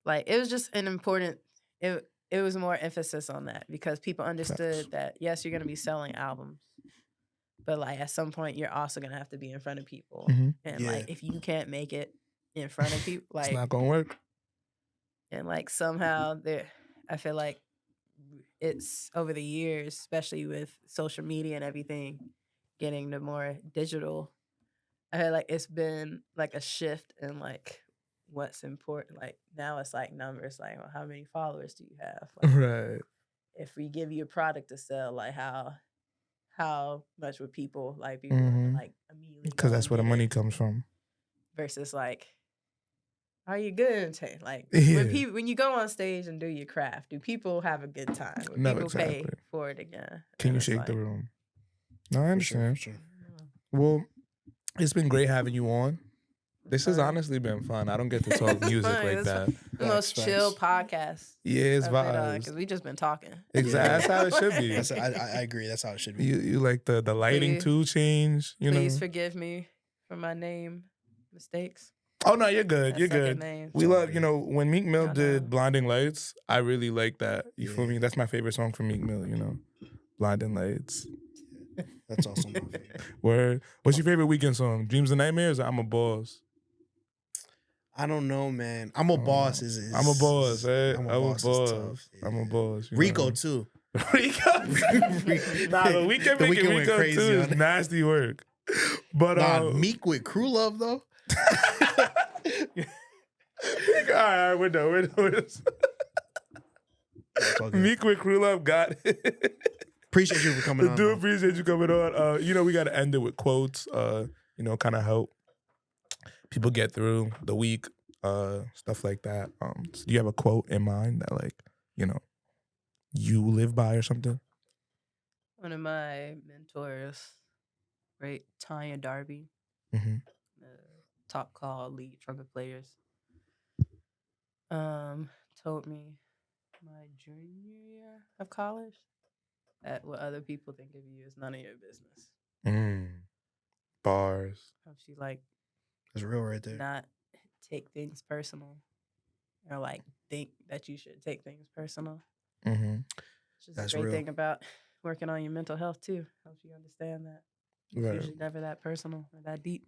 Like it was just an important. It was more emphasis on that because people understood that yes, you're gonna be selling albums, but like at some point you're also gonna have to be in front of people, and like if you can't make it in front of people, like it's not gonna work. And like somehow there, I feel like it's over the years, especially with social media and everything, getting to more digital. I feel like it's been like a shift in like what's important. Like now it's like numbers, like well, how many followers do you have? Like, Right. if we give you a product to sell, like how much would people like be willing to like immediately? Because that's where the money comes from. Versus like, are you good? Like when you go on stage and do your craft, do people have a good time? Would No, people exactly. pay for it again? Can And you it's shake like, the room? No, I understand. For sure. Well, it's been great having you on. This has honestly been fun. I don't get to talk music like that. The most chill podcast. Yeah, it's vibes. Because we just been talking. Exactly. That's how it should be. I agree. That's how it should be. You like the lighting too change, you know? Please forgive me for my name mistakes. Oh no, you're good. That you're second good. name. We love, when Meek Mill No, did no. Blinding Lights, I really like that. You feel me? That's my favorite song from Meek Mill, Blinding Lights. That's also my favorite. Word. What's your favorite weekend song? Dreams and Nightmares or I'm a Boss? I don't know, man. I'm a boss. I'm a boss, right? I'm a boss. Is tough. I'm a boss. Rico too. Rico. Nah, the weekend making Rico crazy too is nasty work. But Meek with Crew Love though. All right, we're done. Meek with Crew Love got it. Appreciate you for coming on. Do appreciate you coming on. We got to end it with quotes. Kind of help people get through the week. Stuff like that. So do you have a quote in mind that you live by or something? One of my mentors, right, Tanya Darby, top call lead trumpet players, told me my junior year of college that what other people think of you is none of your business. Bars. How she like that's real right there. Not take things personal or like think that you should take things personal. It's just that's a great real. thing about working on your mental health too. Helps you understand that it's usually never that personal or that deep.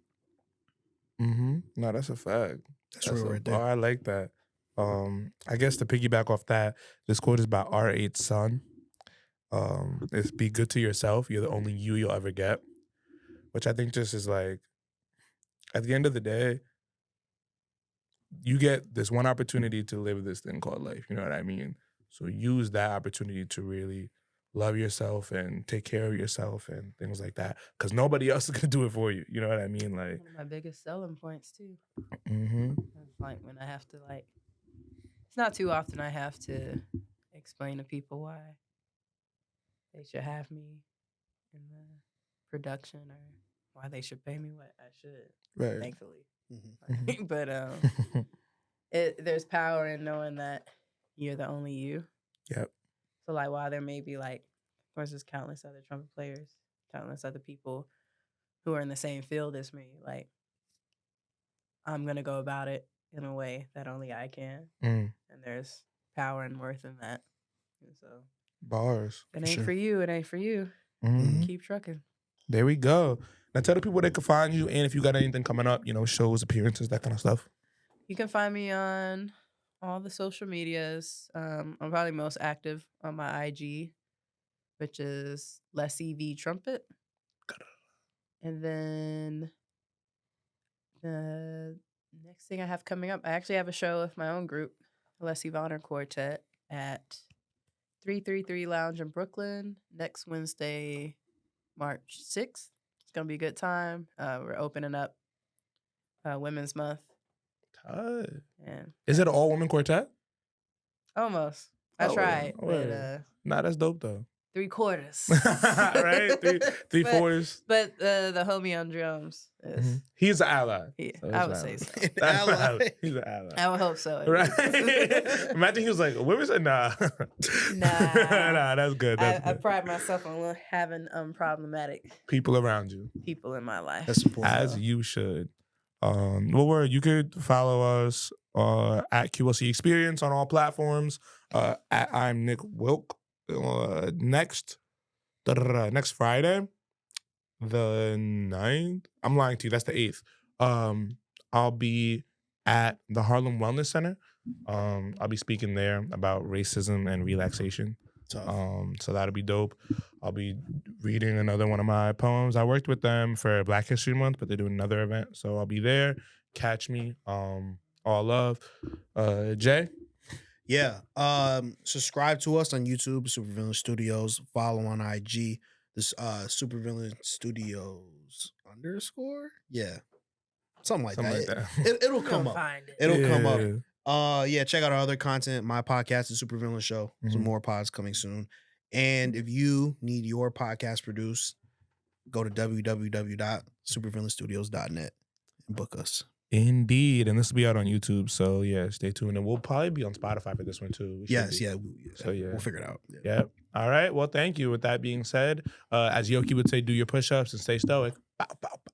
No, that's a fact. That's real right there. I like that. I guess to piggyback off that, this quote is by R.H. Son. It's be good to yourself. You're the only you'll ever get. Which I think just is like, at the end of the day, you get this one opportunity to live this thing called life. You know what I mean? So use that opportunity to really love yourself and take care of yourself and things like that. Because nobody else is going to do it for you. You know what I mean? Like one of my biggest selling points too. Like when I have to it's not too often I have to explain to people why they should have me in the production or why they should pay me what I should. Right. Thankfully. But there's power in knowing that you're the only you. Yep. So like while there may be like, of course there's countless other trumpet players, countless other people who are in the same field as me, like I'm gonna go about it in a way that only I can. And there's power and worth in that. And so bars. It ain't for you, it ain't for you. Keep trucking. There we go. Now tell the people where they can find you and if you got anything coming up, shows, appearances, that kind of stuff. You can find me on all the social medias. I'm probably most active on my IG, which is Lessie V Trumpet. And then the next thing I have coming up, I actually have a show with my own group, Lessie Vonner Quartet, at 333 Lounge in Brooklyn next Wednesday, March 6th. It's going to be a good time. We're opening up Women's Month. And is it an all-women quartet? Almost. I tried. But, nah, that's dope, though. 3/4. Right? Three But- fourths. But the homie on drums is, He's an ally. yeah, So I he's would an say ally. so. That's an Ally. ally. He's an ally. I would hope so. at Right. least. Imagine he was like, "Women said nah." Nah, that's good. That's I good. pride myself on having problematic People around you, people in my life. That's important. as you should. Well, word, you could follow us at QLC Experience on all platforms. At I'm Nick Wilk. Next Friday, the 9th. I'm lying to you. That's the 8th. I'll be at the Harlem Wellness Center. I'll be speaking there about racism and relaxation. Tough. So that'll be dope. I'll be reading another one of my poems. I worked with them for Black History Month, but they're doing another event. So I'll be there. Catch me. All love. Jay? Yeah. Subscribe to us on YouTube, Supervillain Studios. Follow on IG, this Supervillain Studios _. Yeah. Something like Something that. like that. It'll come You'll up. find it. It'll come up. Yeah. Yeah, check out our other content. My podcast, The Supervillain Show. Some Mhm. more pods coming soon. And if you need your podcast produced, go to www.supervillainstudios.net and book us. Indeed. And this will be out on YouTube. So yeah, stay tuned. And we'll probably be on Spotify for this one too. We should Yes, be. yeah. So, yeah. We'll figure it out. Yeah. Yep. All right. Well, thank you. With that being said, as Yoki would say, do your push-ups and stay stoic. Bow, bow, bow.